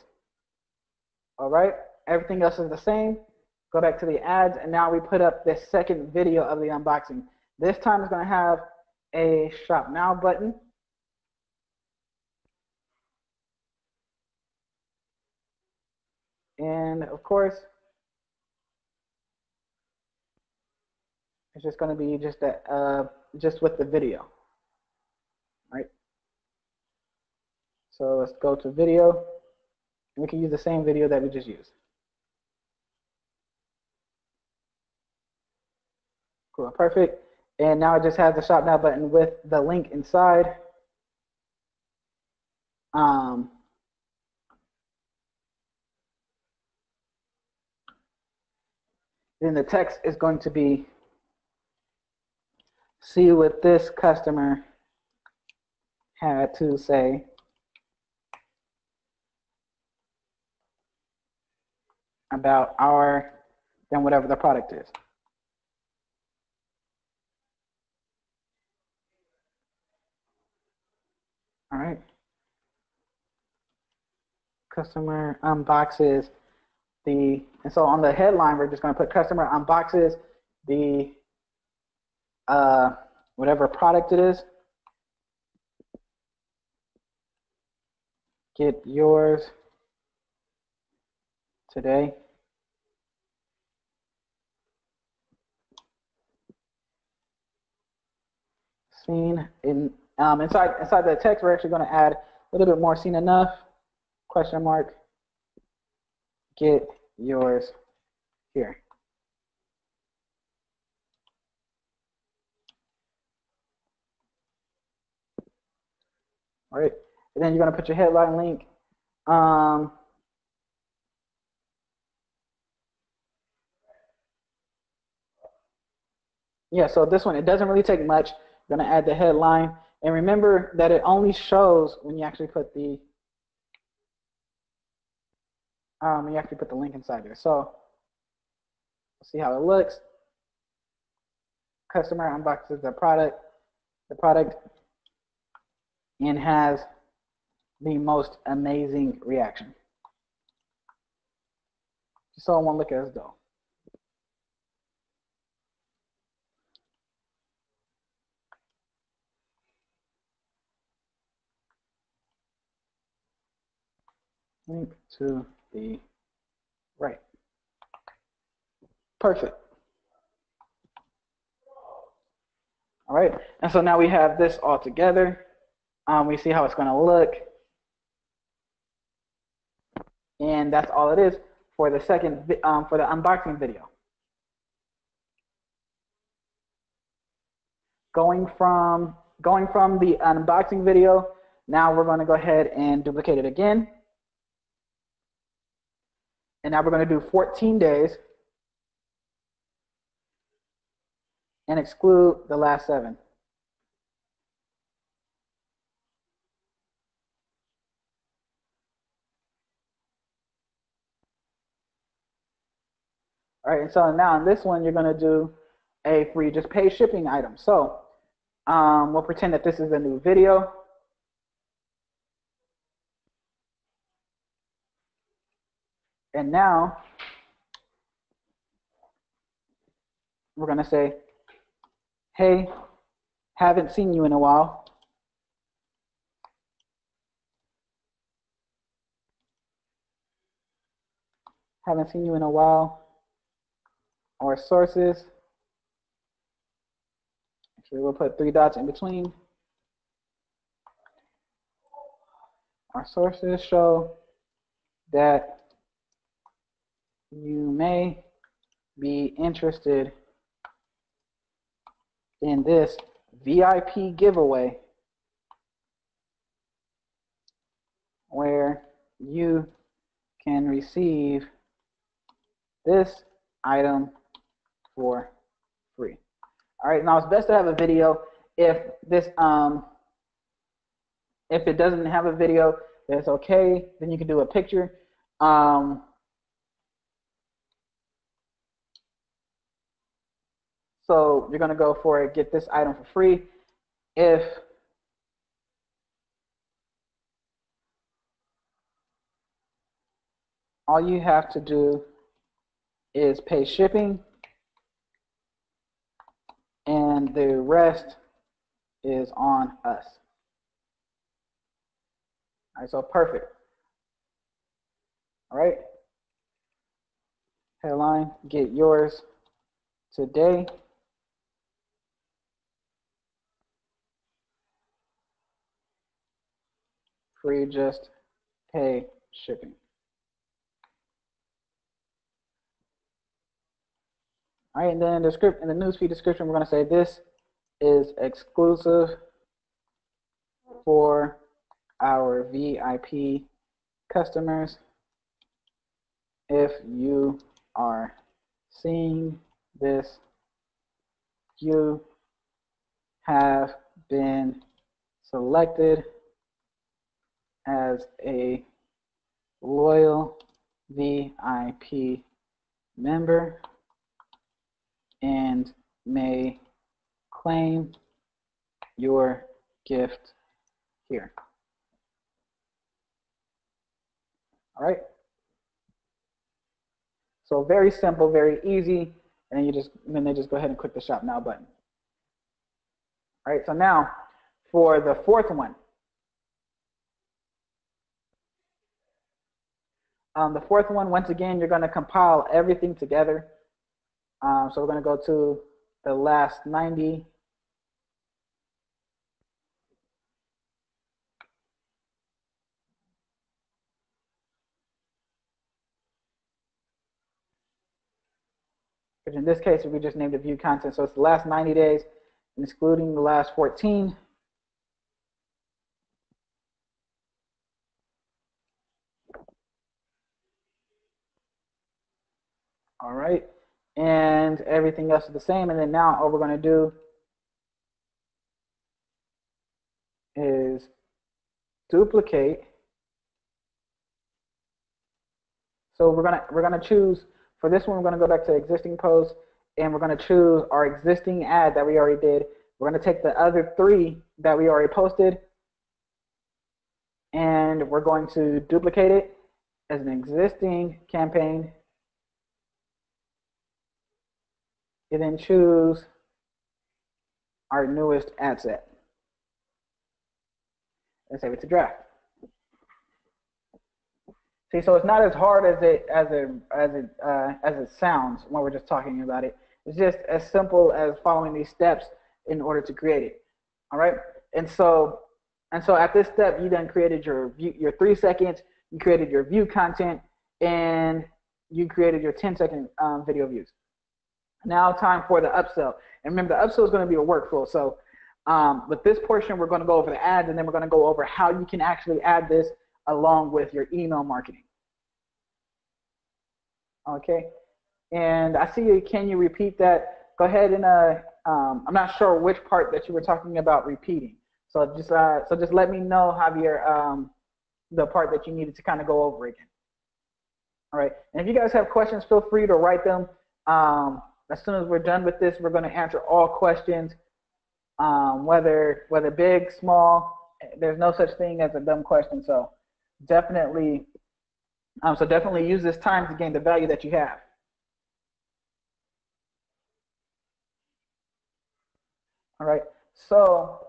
All right? Everything else is the same. Go back to the ads, and now we put up the second video of the unboxing. This time it's going to have a Shop Now button. And of course, it's just going to be just with the video. Right? So let's go to video. We can use the same video that we just used. Cool, perfect. And now it just has the Shop Now button with the link inside. Then the text is going to be, see what this customer had to say about then whatever the product is. All right. Customer unboxes and so on the headline, we're just going to put customer unboxes the whatever product it is. Get yours today. Seen in inside the text, we're actually going to add a little bit more. Seen enough? Question mark. Get yours here. All right, and then you're going to put your headline link. Yeah, so this one, it doesn't really take much. You're going to add the headline, and remember that it only shows when you actually put the link inside there. So let's see how it looks. Customer unboxes the product, and has the most amazing reaction. So I want to look at this though. Link to the right. Perfect. All right, and so now we have this all together. We see how it's going to look, and that's all it is for the for the unboxing video. Going from the unboxing video, now we're going to go ahead and duplicate it again, and now we're going to do 14 days and exclude the last 7. All right, and so now in this one, you're going to do a free just pay shipping item. So we'll pretend that this is a new video. And now we're going to say, hey, haven't seen you in a while. Haven't seen you in a while. Our sources. Actually, we'll put 3 dots in between. Our sources show that you may be interested in this VIP giveaway where you can receive this item for free. All right, now it's best to have a video. If this if it doesn't have a video, that's okay. Then you can do a picture. So you're gonna go for it, get this item for free. If all you have to do is pay shipping and the rest is on us. All right, so perfect. All right, headline, get yours today. Free, just pay shipping. All right, and then in the newsfeed description, we're going to say this is exclusive for our VIP customers. If you are seeing this, you have been selected as a loyal VIP member and may claim your gift here. All right. So very simple, very easy, and then they just go ahead and click the Shop Now button. All right. So now for the fourth one. The fourth one, once again, you're going to compile everything together. So we're going to go to the last 90. Which in this case, we just named the view content. So it's the last 90 days, excluding the last 14. All right. And everything else is the same. And then now all we're going to do is duplicate. So we're gonna choose for this one. We're gonna go back to existing post, and we're gonna choose our existing ad that we already did. We're gonna take the other 3 that we already posted, and we're going to duplicate it as an existing campaign, and then choose our newest ad set and save it to draft. See, so it's not as hard as it sounds when we're just talking about it. It's just as simple as following these steps in order to create it. All right, and so at this step, you then created your 3 seconds, you created your view content, and you created your 10-second video views. Now, time for the upsell. And remember, the upsell is going to be a workflow. So with this portion, we're going to go over the ads, and then we're going to go over how you can actually add this along with your email marketing. Okay, and I see you. Can you repeat that? Go ahead and I'm not sure which part that you were talking about repeating. So just let me know, Javier, the part that you needed to kind of go over again. All right, and if you guys have questions, feel free to write them. As soon as we're done with this, we're going to answer all questions, whether big, small. There's no such thing as a dumb question. So definitely use this time to gain the value that you have. All right. So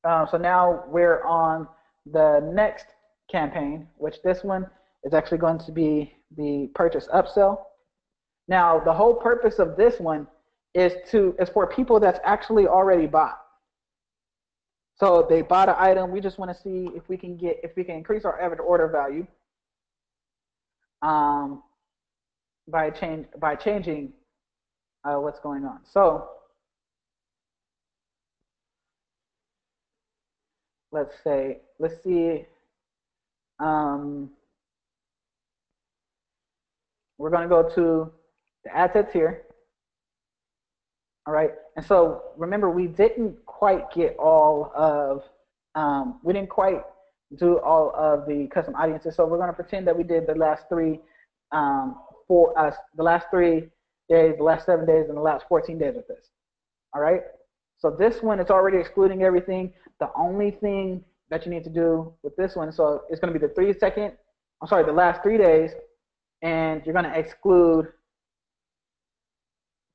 now we're on the next campaign, which this one is actually going to be the purchase upsell. Now, the whole purpose of this one is for people that's actually already bought. So they bought an item. We just want to see if we can increase our average order value by changing what's going on. So let's see. Um, we're going to go to the ad sets here. All right. And so remember, we didn't quite get all of, we didn't quite do all of the custom audiences. So we're going to pretend that we did the last three, for us, the last 3 days, the last 7 days, and the last 14 days with this. All right. So this one, it's already excluding everything. The only thing that you need to do with this one, so it's going to be the last 3 days, and you're going to exclude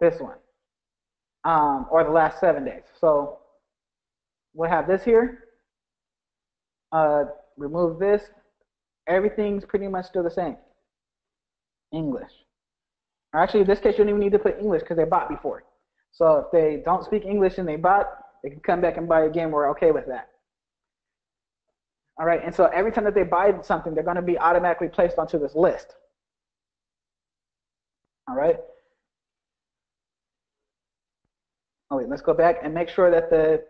this one, or the last 7 days. So we'll have this here, remove this. Everything's pretty much still the same. English. Or actually, in this case, you don't even need to put English because they bought before. So if they don't speak English and they bought, they can come back and buy again. We're okay with that. All right, and so every time that they buy something, they're going to be automatically placed onto this list. All right. Oh, wait, let's go back and make sure that the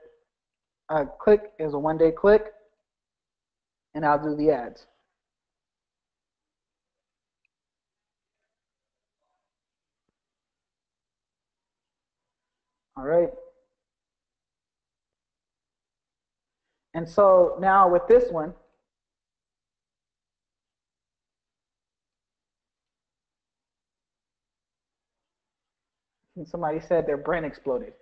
click is a 1-day click, and I'll do the ads. All right. And so now with this one, somebody said their brain exploded.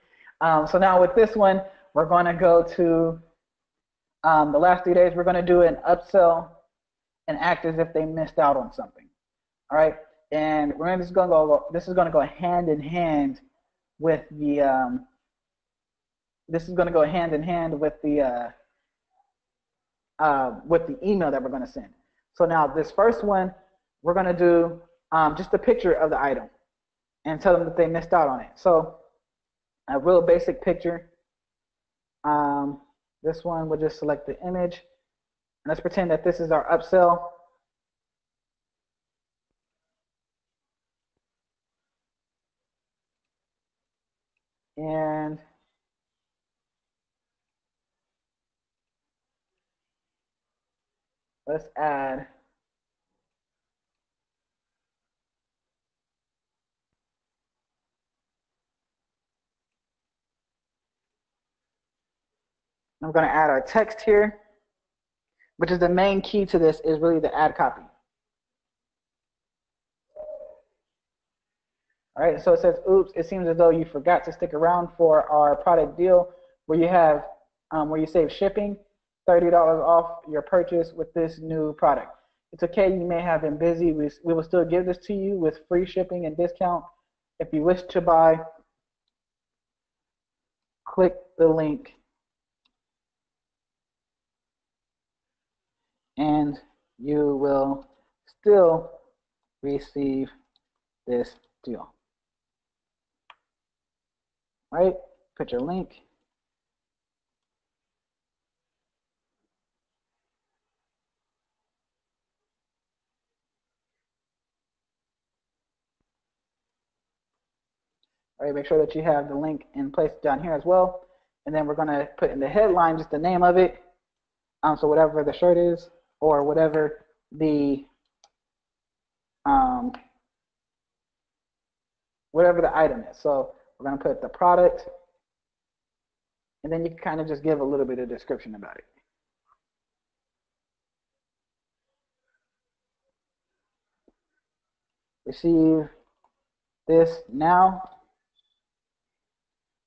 So now with this one, we're going to go to the last 3 days. We're going to do an upsell and act as if they missed out on something. All right. And remember, this is going to go hand in hand with the with the email that we're going to send. So now this first one, we're going to do just a picture of the item and tell them that they missed out on it. So a real basic picture. This one, we'll just select the image. And let's pretend that this is our upsell. And let's add I'm going to add our text here, which is the main key to this, is really the ad copy. All right, so it says, oops, it seems as though you forgot to stick around for our product deal where you have, where you save shipping, $30 off your purchase with this new product. It's okay, you may have been busy. We will still give this to you with free shipping and discount. If you wish to buy, click the link and you will still receive this deal. All right, put your link. All right, make sure that you have the link in place down here as well. And then we're going to put in the headline just the name of it. So whatever the shirt is, or whatever the item is. So we're going to put the product, and then you can kind of just give a little bit of description about it. Receive this now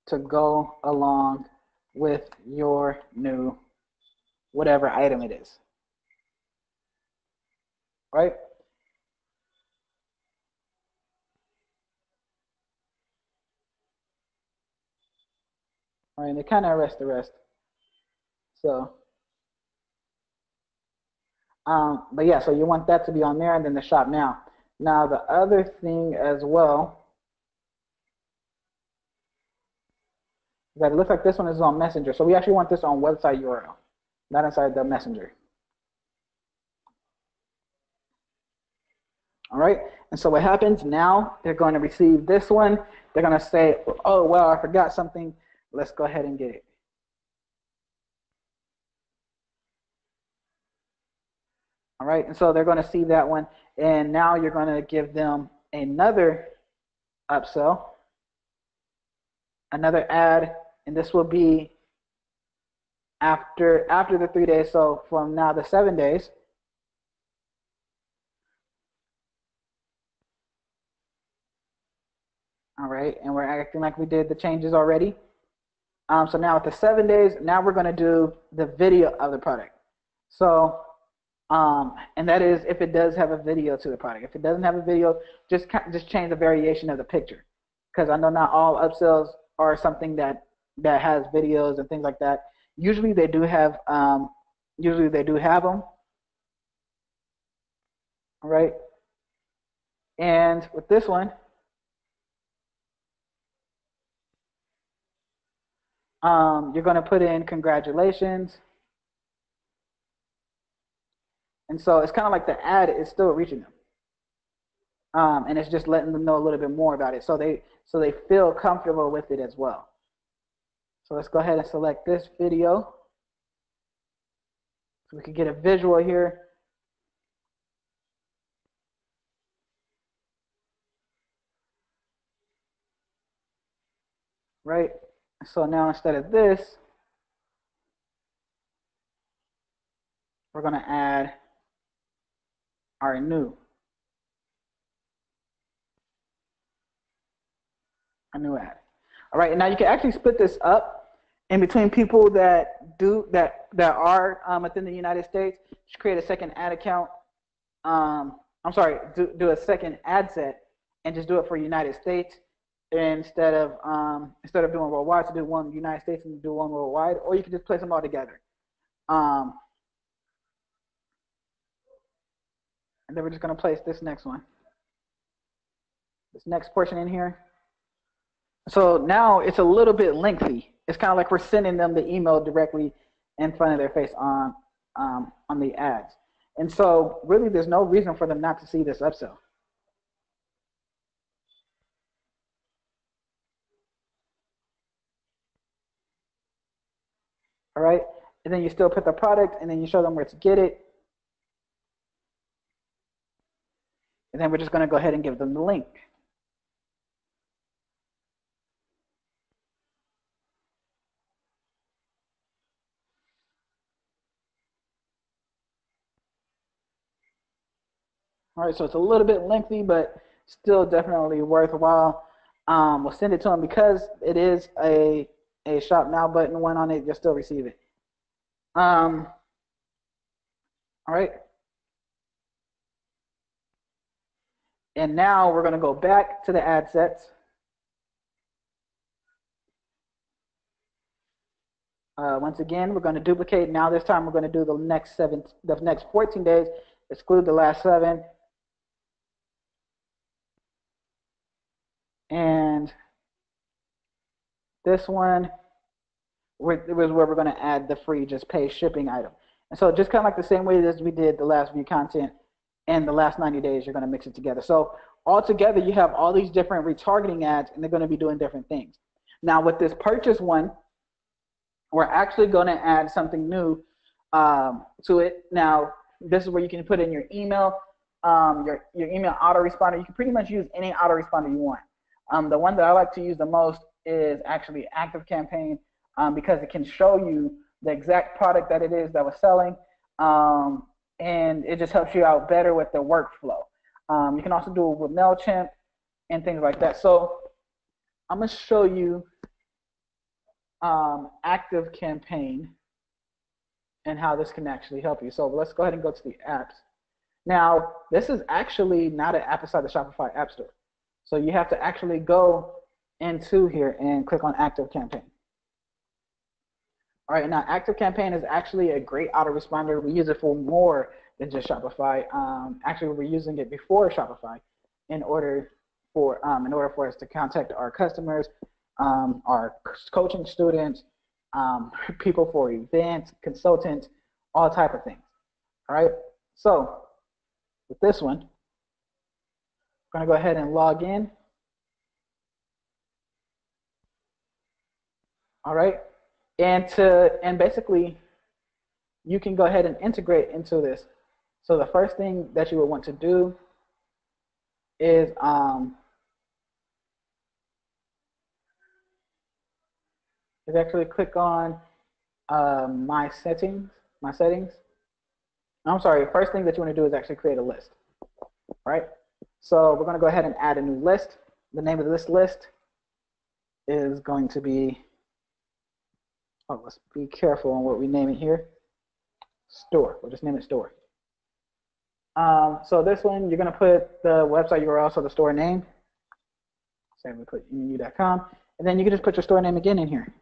to go along with your new whatever item it is. Right? All right, and they kind of erase the rest. So, but yeah, so you want that to be on there, and then the shop now. Now the other thing as well is that it looks like this one is on Messenger. So we actually want this on website URL, not inside the Messenger. All right, And so what happens now, they're going to receive this one. They're going to say, oh, well, I forgot something. Let's go ahead and get it. All right, and so they're going to see that one. And now you're going to give them another upsell, another ad, and this will be after the 3 days. So from now the 7 days. All right, and we're acting like we did the changes already. So now at the 7 days, now we're going to do the video of the product. So, and that is if it does have a video to the product. If it doesn't have a video, just change the variation of the picture, because I know not all upsells are something that has videos and things like that. Usually they do have them. All right, and with this one, you're going to put in congratulations. And so it's kind of like the ad is still reaching them. And it's just letting them know a little bit more about it. So they feel comfortable with it as well. So let's go ahead and select this video. So we can get a visual here. Right? So now instead of this, we're going to add our new ad. All right, and now you can actually split this up in between people that are within the United States. Just create a second ad account. I'm sorry, do a second ad set and just do it for United States instead of doing worldwide. So do one United States and do one worldwide, or you can just place them all together. And then we're just going to place this next one, this next portion in here. So now it's a little bit lengthy. It's kind of like we're sending them the email directly in front of their face on the ads. And so really there's no reason for them not to see this upsell. All right, and then you still put the product, and then you show them where to get it. And then we're just going to go ahead and give them the link. All right, so it's a little bit lengthy, but still definitely worthwhile. We'll send it to them because it is a shop now button one on it. You'll still receive it. All right. And now we're going to go back to the ad sets. Once again, we're going to duplicate. Now this time we're going to do the next 14 days, exclude the last 7. And this one was where we're going to add the free just pay shipping item. And so just kind of like the same way as we did the last view content and the last 90 days, you're going to mix it together. So all together, you have all these different retargeting ads, and they're going to be doing different things. Now with this purchase one, we're actually going to add something new to it. Now this is where you can put in your email, your email autoresponder. You can pretty much use any autoresponder you want. The one that I like to use the most is actually ActiveCampaign because it can show you the exact product that it is that was selling, and it just helps you out better with the workflow. You can also do it with MailChimp and things like that. So I'm going to show you ActiveCampaign and how this can actually help you. So let's go ahead and go to the apps. Now, this is actually not an app inside the Shopify App Store. So you have to actually go into here and click on ActiveCampaign. All right, now ActiveCampaign is actually a great autoresponder. We use it for more than just Shopify. Actually, we were using it before Shopify in order for us to contact our customers, our coaching students, people for events, consultants, all type of things. All right, so with this one, going to go ahead and log in. All right. And basically, you can go ahead and integrate into this. So the first thing that you would want to do is actually click on my settings. I'm sorry, first thing that you want to do is actually create a list. All right. So we're going to go ahead and add a new list. The name of this list is going to be, let's be careful on what we name it here. Store. We'll just name it store. So this one, you're going to put the website URL, so the store name. Say we put emu.com, and then you can just put your store name again in here,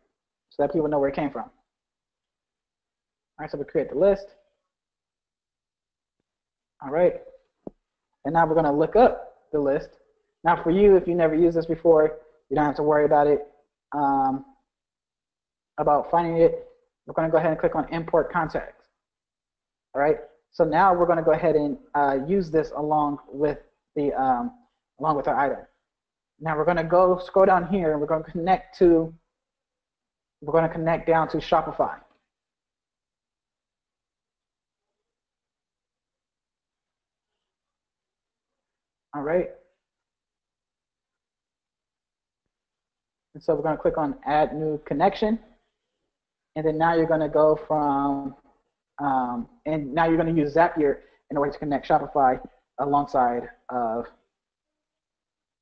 so that people know where it came from. All right, so we create the list. All right, and now we're going to look up the list. Now for you, if you never used this before, you don't have to worry about it, about finding it. We're going to go ahead and click on import contacts. All right, so now we're going to go ahead and use this along with our item. Now we're going to scroll down here, and we're going to connect down to Shopify. All right. And so we're going to click on Add New Connection, and then now you're going to go from and now you're going to use Zapier in order to connect Shopify alongside of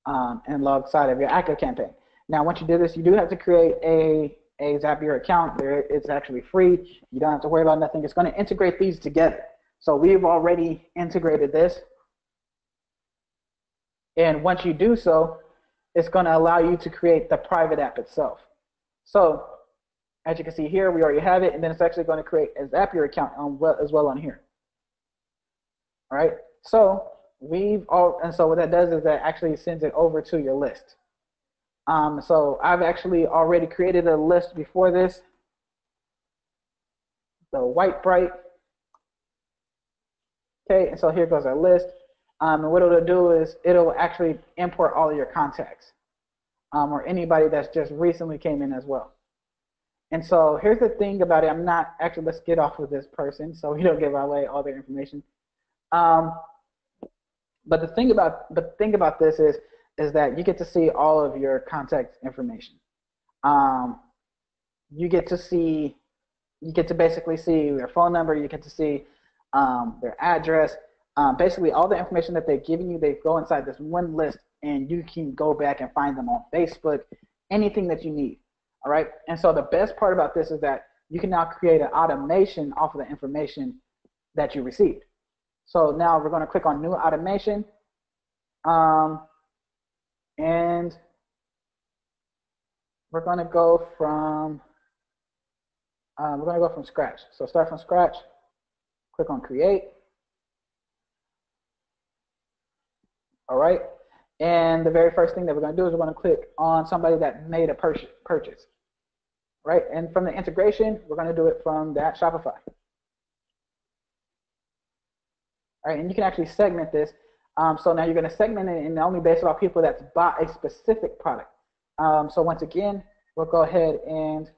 your active campaign. Now, once you do this, you do have to create a Zapier account. It's actually free. You don't have to worry about nothing. It's going to integrate these together. So we've already integrated this. And once you do so, it's going to allow you to create the private app itself. So as you can see here, we already have it, and then it's actually going to create a Zapier account as well on here. All right. So so what that does is that actually sends it over to your list. So I've actually already created a list before this, the white bright. Okay, and so here goes our list. And what it'll do is it'll actually import all of your contacts, or anybody that's just recently came in as well. And so here's the thing about it. Let's get off of this person so we don't give away all their information. But the thing about this is that you get to see all of your contact information. You get to basically see their phone number. You get to see their address. Basically, all the information that they've given you, they go inside this one list, and you can go back and find them on Facebook, anything that you need. All right. And so the best part about this is that you can now create an automation off of the information that you received. So now we're going to click on New Automation, and we're going to go from scratch. So start from scratch. Click on Create. All right. And the very first thing that we're going to do is we're going to click on somebody that made a purchase. Right. And from the integration, we're going to do it from that Shopify. All right, and you can actually segment this. So now you're going to segment it and only base it off people that's bought a specific product. So once again, we'll go ahead and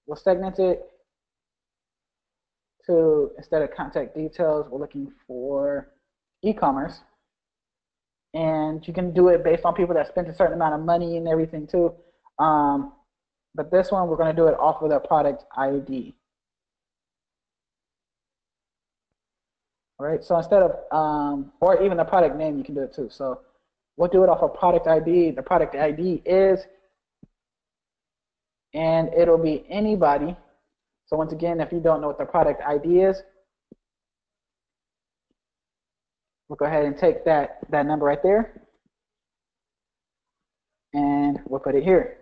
we'll segment it to, instead of contact details, we're looking for e-commerce. And you can do it based on people that spent a certain amount of money and everything too. But this one, we're going to do it off of the product ID. All right, so instead of, or even the product name, you can do it too. So we'll do it off of product ID. The product ID is, and it'll be anybody. So once again, if you don't know what the product ID is, we'll go ahead and take that number right there, and we'll put it here.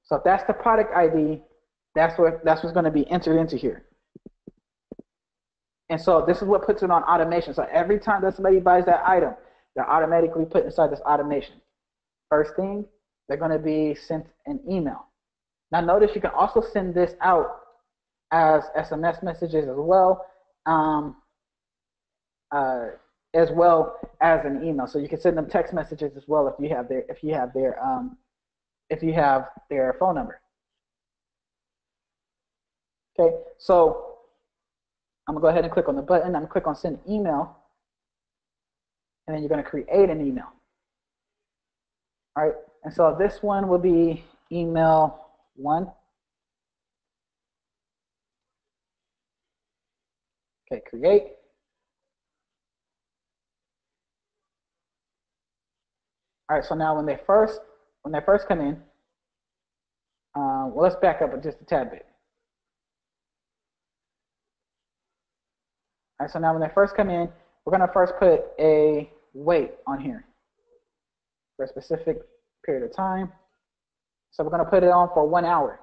So if that's the product ID, that's what's going to be entered into here. And so this is what puts it on automation. So every time that somebody buys that item, they're automatically put inside this automation. First thing, they're going to be sent an email. Now notice you can also send this out as SMS messages as well. as well as an email. So you can send them text messages as well if you have their phone number. Okay, so I'm gonna go ahead and click on the button. I'm gonna click on send email, and then you're gonna create an email. All right, and so this one will be email 1. Okay, create. All right, so now when they first come in, well, let's back up just a tad bit. All right, so now when they first come in, we're gonna first put a wait on here for a specific period of time. So we're gonna put it on for 1 hour.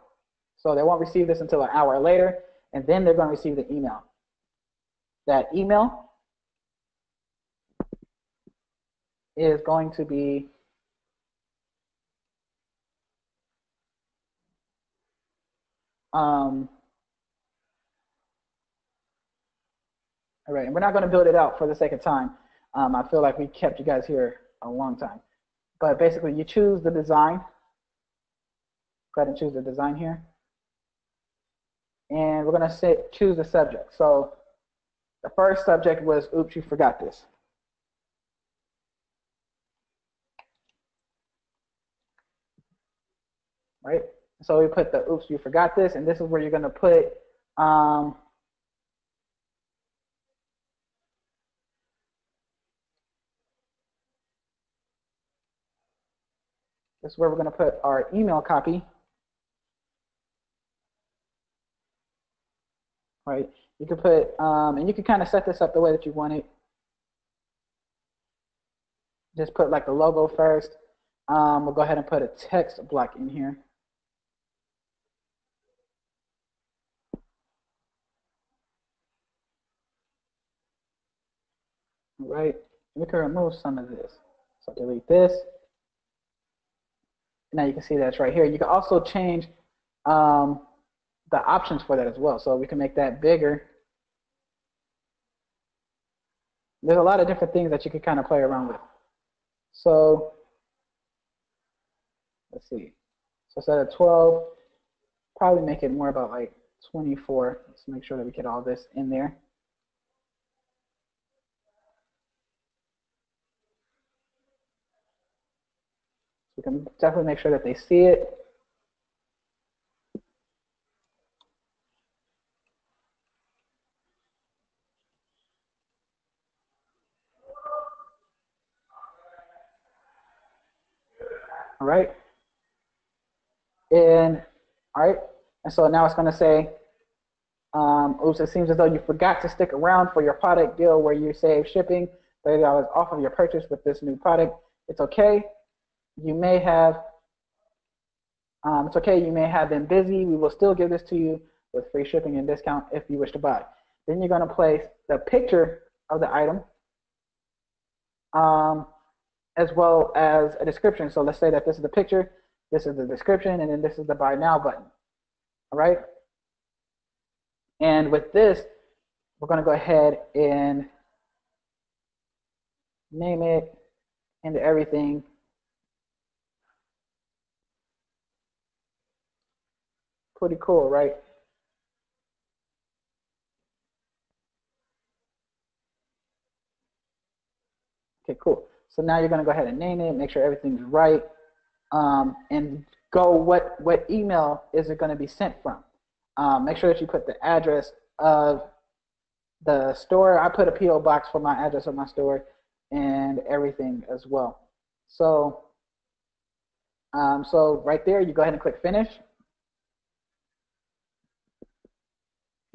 So they won't receive this until an hour later, and then they're gonna receive the email. That email is going to be all right, and we're not going to build it out for the sake of time. I feel like we kept you guys here a long time. But basically, you choose the design. Go ahead and choose the design here. And we're going to choose the subject. So the first subject was, oops, you forgot this. Right? So we put the, oops, you forgot this. And this is where you're going to put this is where we're going to put our email copy. Right? You can put, and you can kind of set this up the way that you want it. Just put like the logo first. We'll go ahead and put a text block in here. Right? We can remove some of this. So delete this. Now you can see that's right here. You can also change the options for that as well. So we can make that bigger. There's a lot of different things that you can kind of play around with. So let's see. So instead of 12, probably make it more about like 24. Let's make sure that we get all this in there. We can definitely make sure that they see it. All right. And all right. And so now it's going to say, oops, it seems as though you forgot to stick around for your product deal where you save shipping $30 off of your purchase with this new product. It's okay. You may have, it's okay. You may have been busy. We will still give this to you with free shipping and discount if you wish to buy. Then you're going to place the picture of the item, as well as a description. So let's say that this is the picture, this is the description, and then this is the buy now button. All right. And with this, we're going to go ahead and name it into everything. Pretty cool, right? Okay, cool. So now you're going to go ahead and name it, make sure everything's right, and go what email is it going to be sent from. Make sure that you put the address of the store. I put a P.O. box for my address of my store and everything as well. So, so right there, you go ahead and click finish.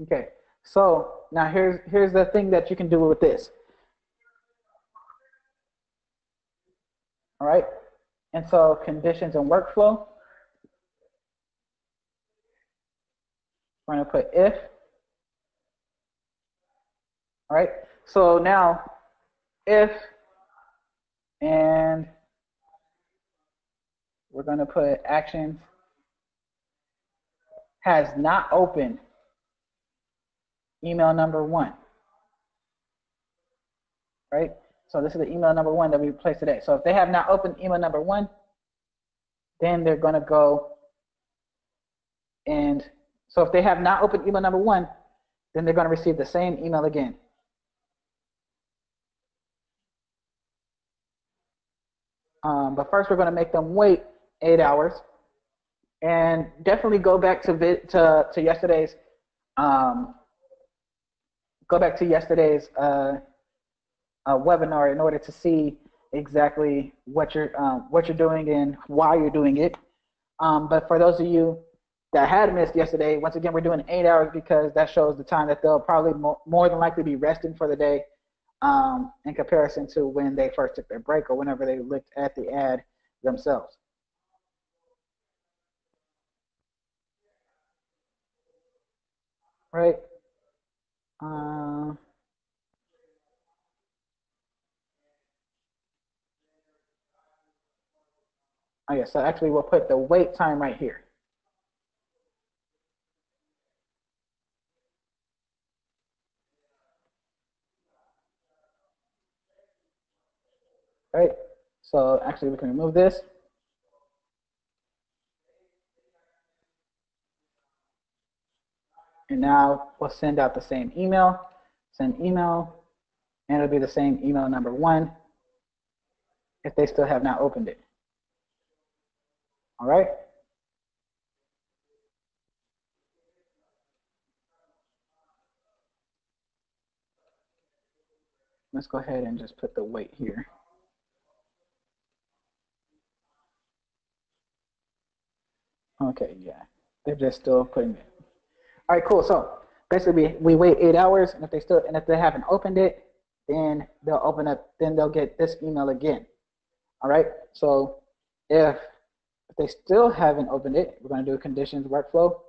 Okay, so now here's the thing that you can do with this. All right, and so conditions and workflow. We're going to put if. All right, so now if, and we're going to put actions has not opened email number 1. Right, So this is the email number 1 that we placed today. So if they have not opened email number 1, then they're going to go and so if they have not opened email number 1, then they're going to receive the same email again. But first, we're going to make them wait 8 hours, and definitely go back to yesterday's webinar in order to see exactly what you're doing and why you're doing it. But for those of you that had missed yesterday, once again, we're doing 8 hours because that shows the time that they'll probably more than likely be resting for the day, in comparison to when they first took their break or whenever they looked at the ad themselves. Right? Oh yeah, so actually we'll put the wait time right here. Right? So actually we can remove this. And now we'll send out the same email, send email, and it'll be the same email number 1 if they still have not opened it. All right? Let's go ahead and just put the wait here. Okay, yeah, they're just still putting it. All right, cool. So basically, we wait 8 hours, and if they haven't opened it, then they'll open up. Then they'll get this email again. All right. So if they still haven't opened it, we're going to do conditions workflow.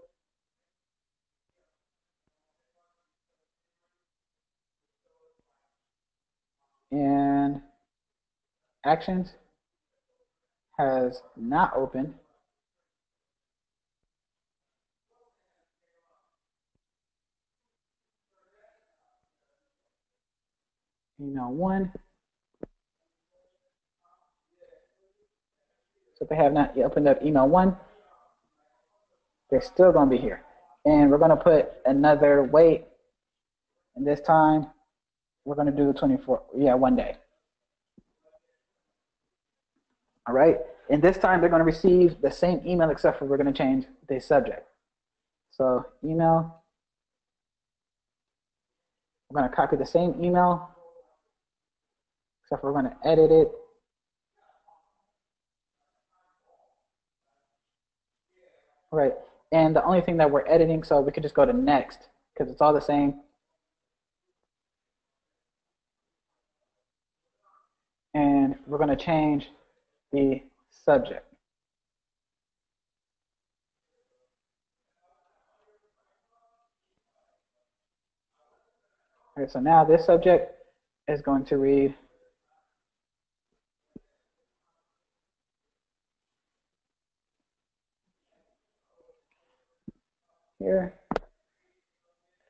And actions has not opened. Email 1. So if they have not opened up email 1, they're still going to be here. And we're going to put another wait. And this time, we're going to do 1 day. All right. And this time, they're going to receive the same email, except for we're going to change the subject. So email. We're going to copy the same email, except for we're going to edit it. All right. And the only thing that we're editing, so we could just go to next because it's all the same. And we're going to change the subject. All right, so now this subject is going to read here,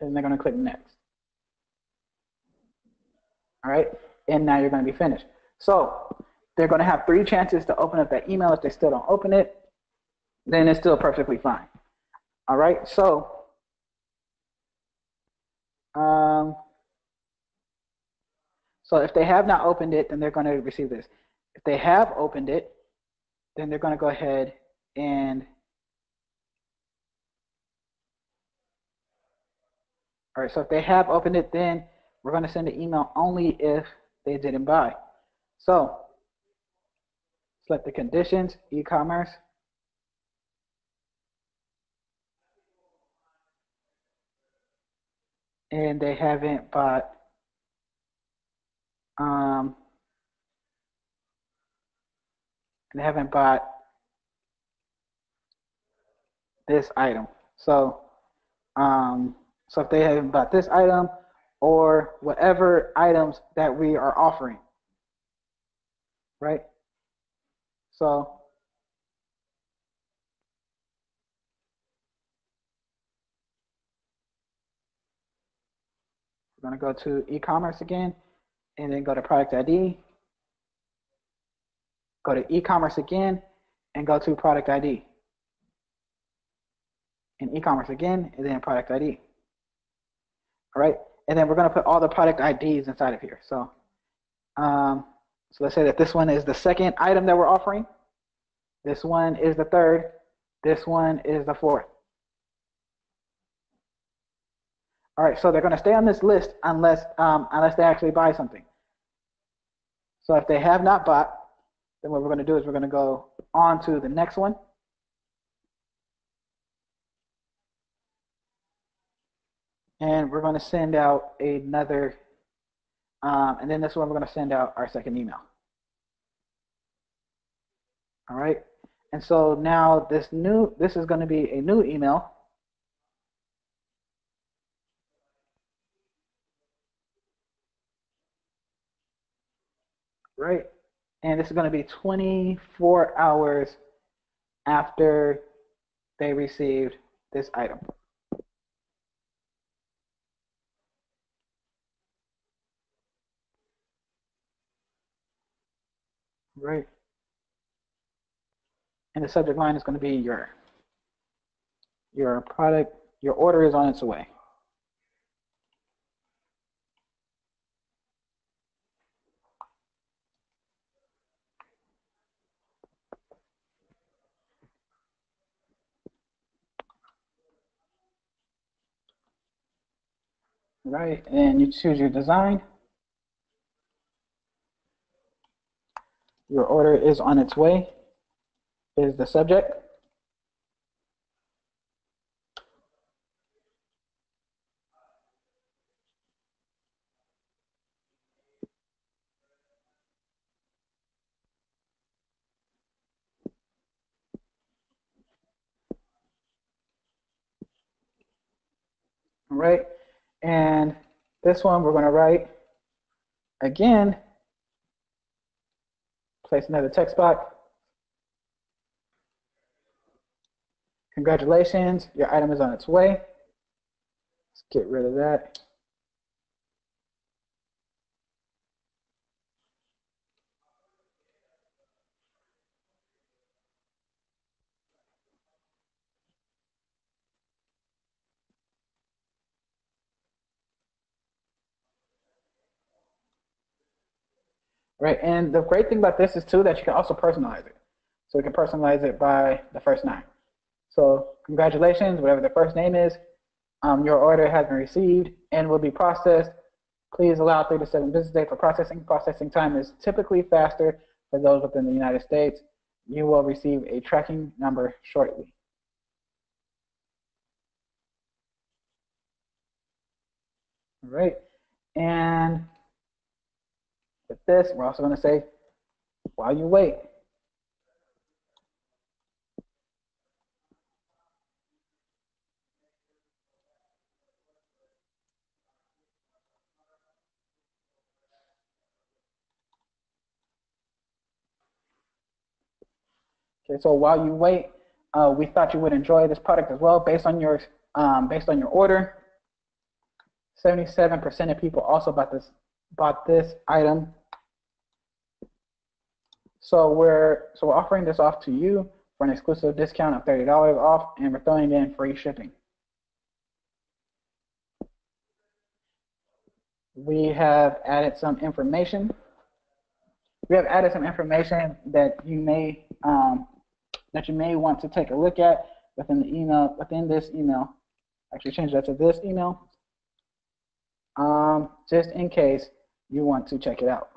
and they're going to click next. All right, and now you're going to be finished. So they're going to have 3 chances to open up that email. If they still don't open it, then it's still perfectly fine. All right, so so if they have not opened it, then they're going to receive this. If they have opened it, then they're going to go ahead and all right, so if they have opened it, then we're going to send an email only if they didn't buy. So select the conditions, e-commerce. And they haven't bought this item. So so if they haven't bought this item or whatever items that we are offering, right? So we're going to go to e-commerce again, and then go to product ID, go to e-commerce again, and go to product ID. And e-commerce again, and then product ID. All right, and then we're going to put all the product IDs inside of here. So, so let's say that this one is the second item that we're offering. This one is the third. This one is the fourth. All right, so they're going to stay on this list unless they actually buy something. So if they have not bought, then what we're going to do is we're going to go on to the next one. And we're going to send out another, and then this one we're going to send out our second email. All right, and so now this is going to be a new email. Right, and this is going to be 24 hours after they received this item. Right, and the subject line is going to be your product, your order is on its way. Right, and you choose your design. Your order is on its way is the subject. All right, and this one we're going to write again, place another text box. Congratulations, your item is on its way. Let's get rid of that. Right, and the great thing about this is too that you can also personalize it. So we can personalize it by the first name. So congratulations, whatever the first name is, your order has been received and will be processed. Please allow 3 to 7 business days for processing. Processing time is typically faster for those within the United States. You will receive a tracking number shortly. All right, and with this, we're also going to say, while you wait. Okay, so while you wait, we thought you would enjoy this product as well. Based on your order, 77% of people also bought this item. So we're offering this off to you for an exclusive discount of $30 off, and we're throwing in free shipping. We have added some information. We have added some information that you may want to take a look at within the email. Within this email, actually change that to this email, just in case you want to check it out.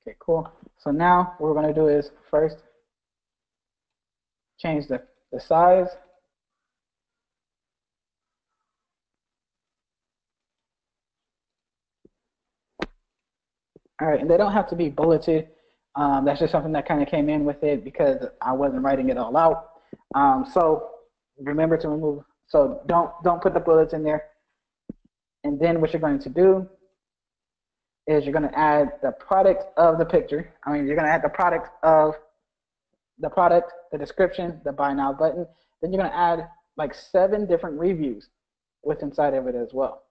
Okay, cool. So now what we're going to do is first change the size. All right, and they don't have to be bulleted. That's just something that kind of came in with it because I wasn't writing it all out. So remember to remove. So don't put the bullets in there. And then what you're going to do is you're going to add the product of the picture. You're going to add the product of the product, the description, the buy now button. Then you're going to add like 7 different reviews. with inside of it as well,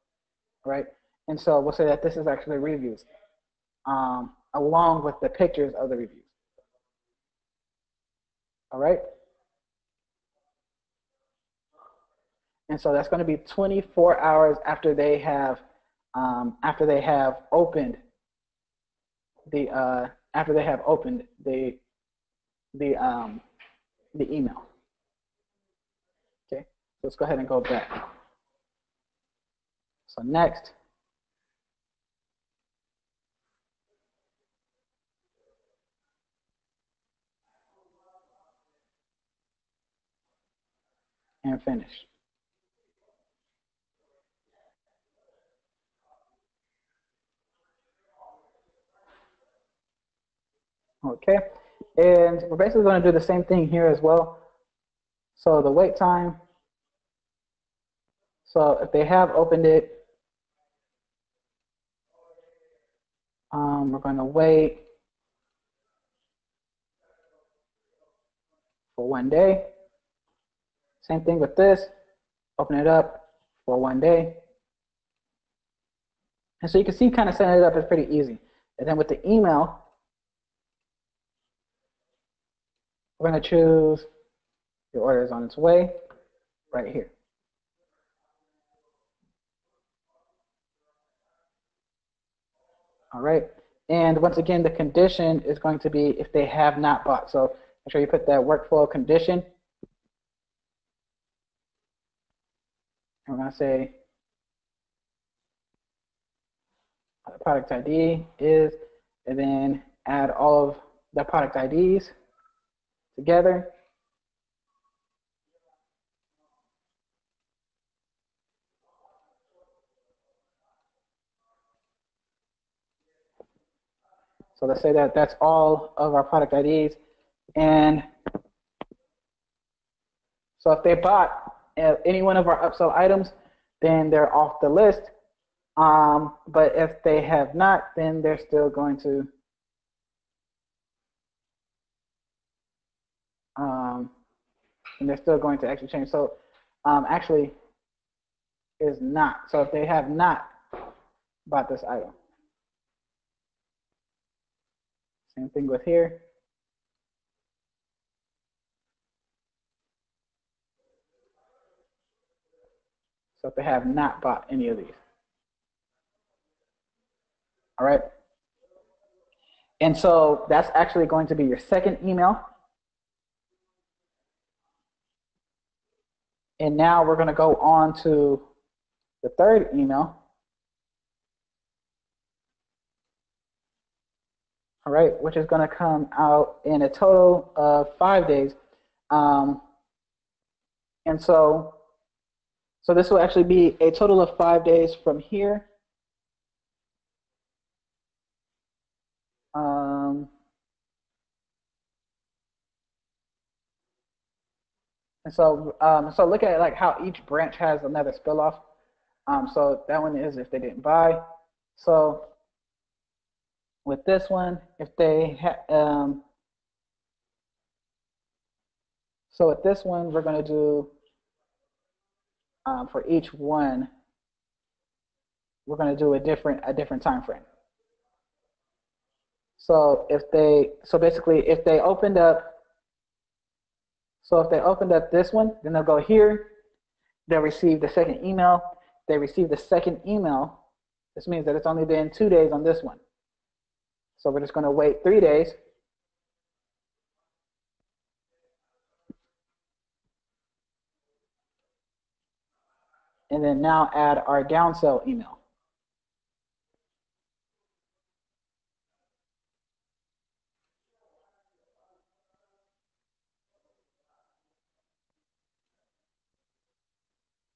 right? And so we'll say that this is actually reviews, along with the pictures of the reviews. All right. And so that's going to be 24 hours after they have opened the the email. Okay, let's go ahead and go back. So next, and finish. Okay, and we're basically going to do the same thing here as well. So the wait time. So if they have opened it, we're going to wait for 1 day. Same thing with this. Open it up for 1 day. And so you can see kind of setting it up is pretty easy. And then with the email, we're going to choose your order is on its way right here. All right. And once again, the condition is going to be if they have not bought. So make sure you put that workflow condition. And we're going to say the product ID is, and then add all of the product IDs together. So let's say that that's all of our product IDs. And so if they bought any one of our upsell items, then they're off the list. But if they have not, then they're still going to actually change. So actually is not. So if they have not bought this item, same thing with here. So if they have not bought any of these. All right. And so that's actually going to be your second email. And now we're going to go on to the third email. All right, which is going to come out in a total of 5 days. And so this will actually be a total of 5 days from here. And so look at like how each branch has another spill off. So that one is if they didn't buy. So with this one, if they so with this one, we're going to do for each one, we're going to do a different time frame. So basically if they opened up this one, then they'll go here, they'll receive the second email. They receive the second email. This means that it's only been 2 days on this one. So we're just going to wait 3 days. And then now add our downsell email.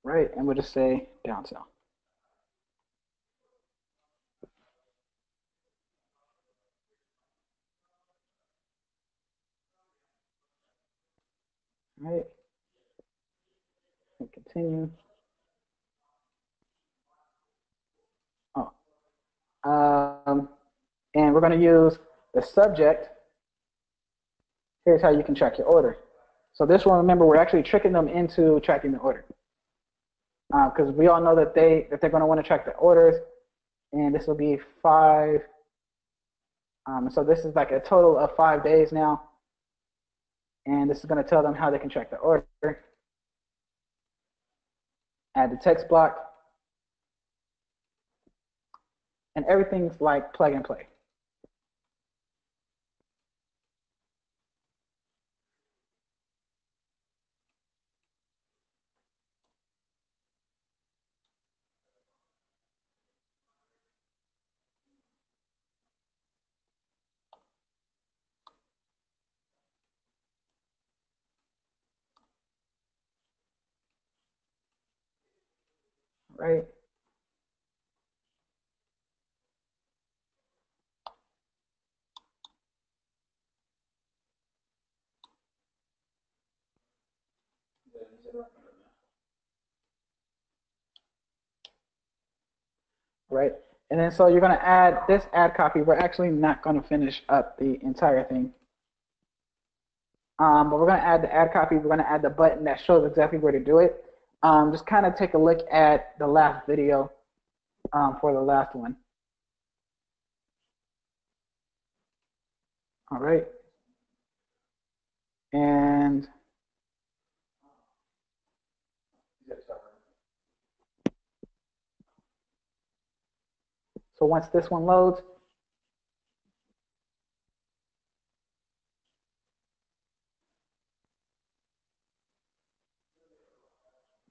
Right, and we'll just say downsell. All right, and continue. And we're going to use the subject. Here's how you can track your order. So this one, remember, we're actually tricking them into tracking the order. because we all know that they're going to want to track the orders, and this will be 5. So this is like a total of 5 days now, and this is going to tell them how they can track the order. Add the text block, and everything's like plug and play. Right? Right? And then so you're going to add this ad copy. We're actually not going to finish up the entire thing. But we're going to add the ad copy. We're going to add the button that shows exactly where to do it. Just kind of take a look at the last video for the last one. All right. And so once this one loads,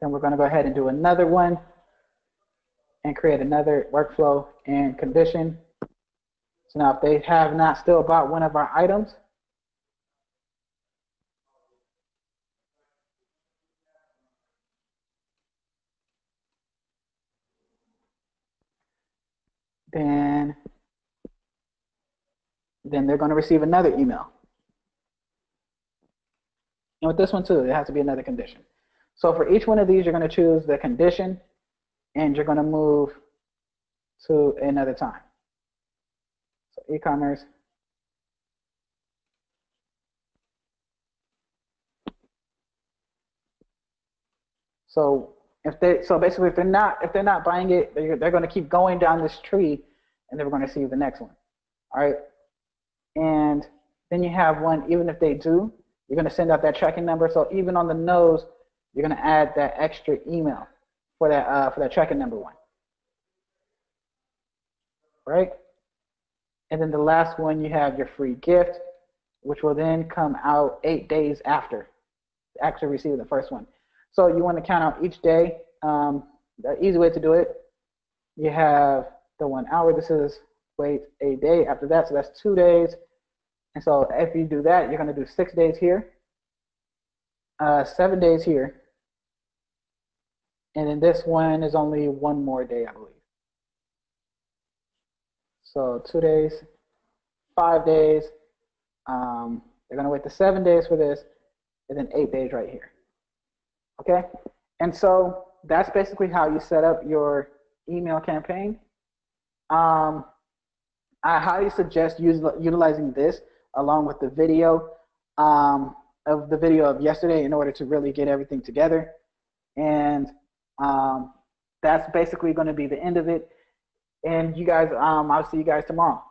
then we're going to go ahead and do another one and create another workflow and condition. So now if they have not still bought one of our items, then they're going to receive another email. And with this one too, it has to be another condition. So for each one of these, you're going to choose the condition, and you're going to move to another time. So e-commerce. So basically if they're not buying it, they're going to keep going down this tree, and then we're going to see the next one. All right. And then you have one, even if they do, you're going to send out that tracking number. So even on the nose, you're going to add that extra email for that tracking number one. Right? And then the last one, you have your free gift, which will then come out 8 days after actually receiving the first one. So you want to count out each day. The easy way to do it, you have the 1 hour. This is wait a day after that, so that's 2 days. And so if you do that, you're going to do 6 days here, 7 days here, and then this one is only 1 more day, I believe. So 2 days, 5 days. They're going to wait the 7 days for this, and then 8 days right here. Okay, and so that's basically how you set up your email campaign. I highly suggest utilizing this along with the video of yesterday in order to really get everything together. And that's basically going to be the end of it. And you guys, I'll see you guys tomorrow.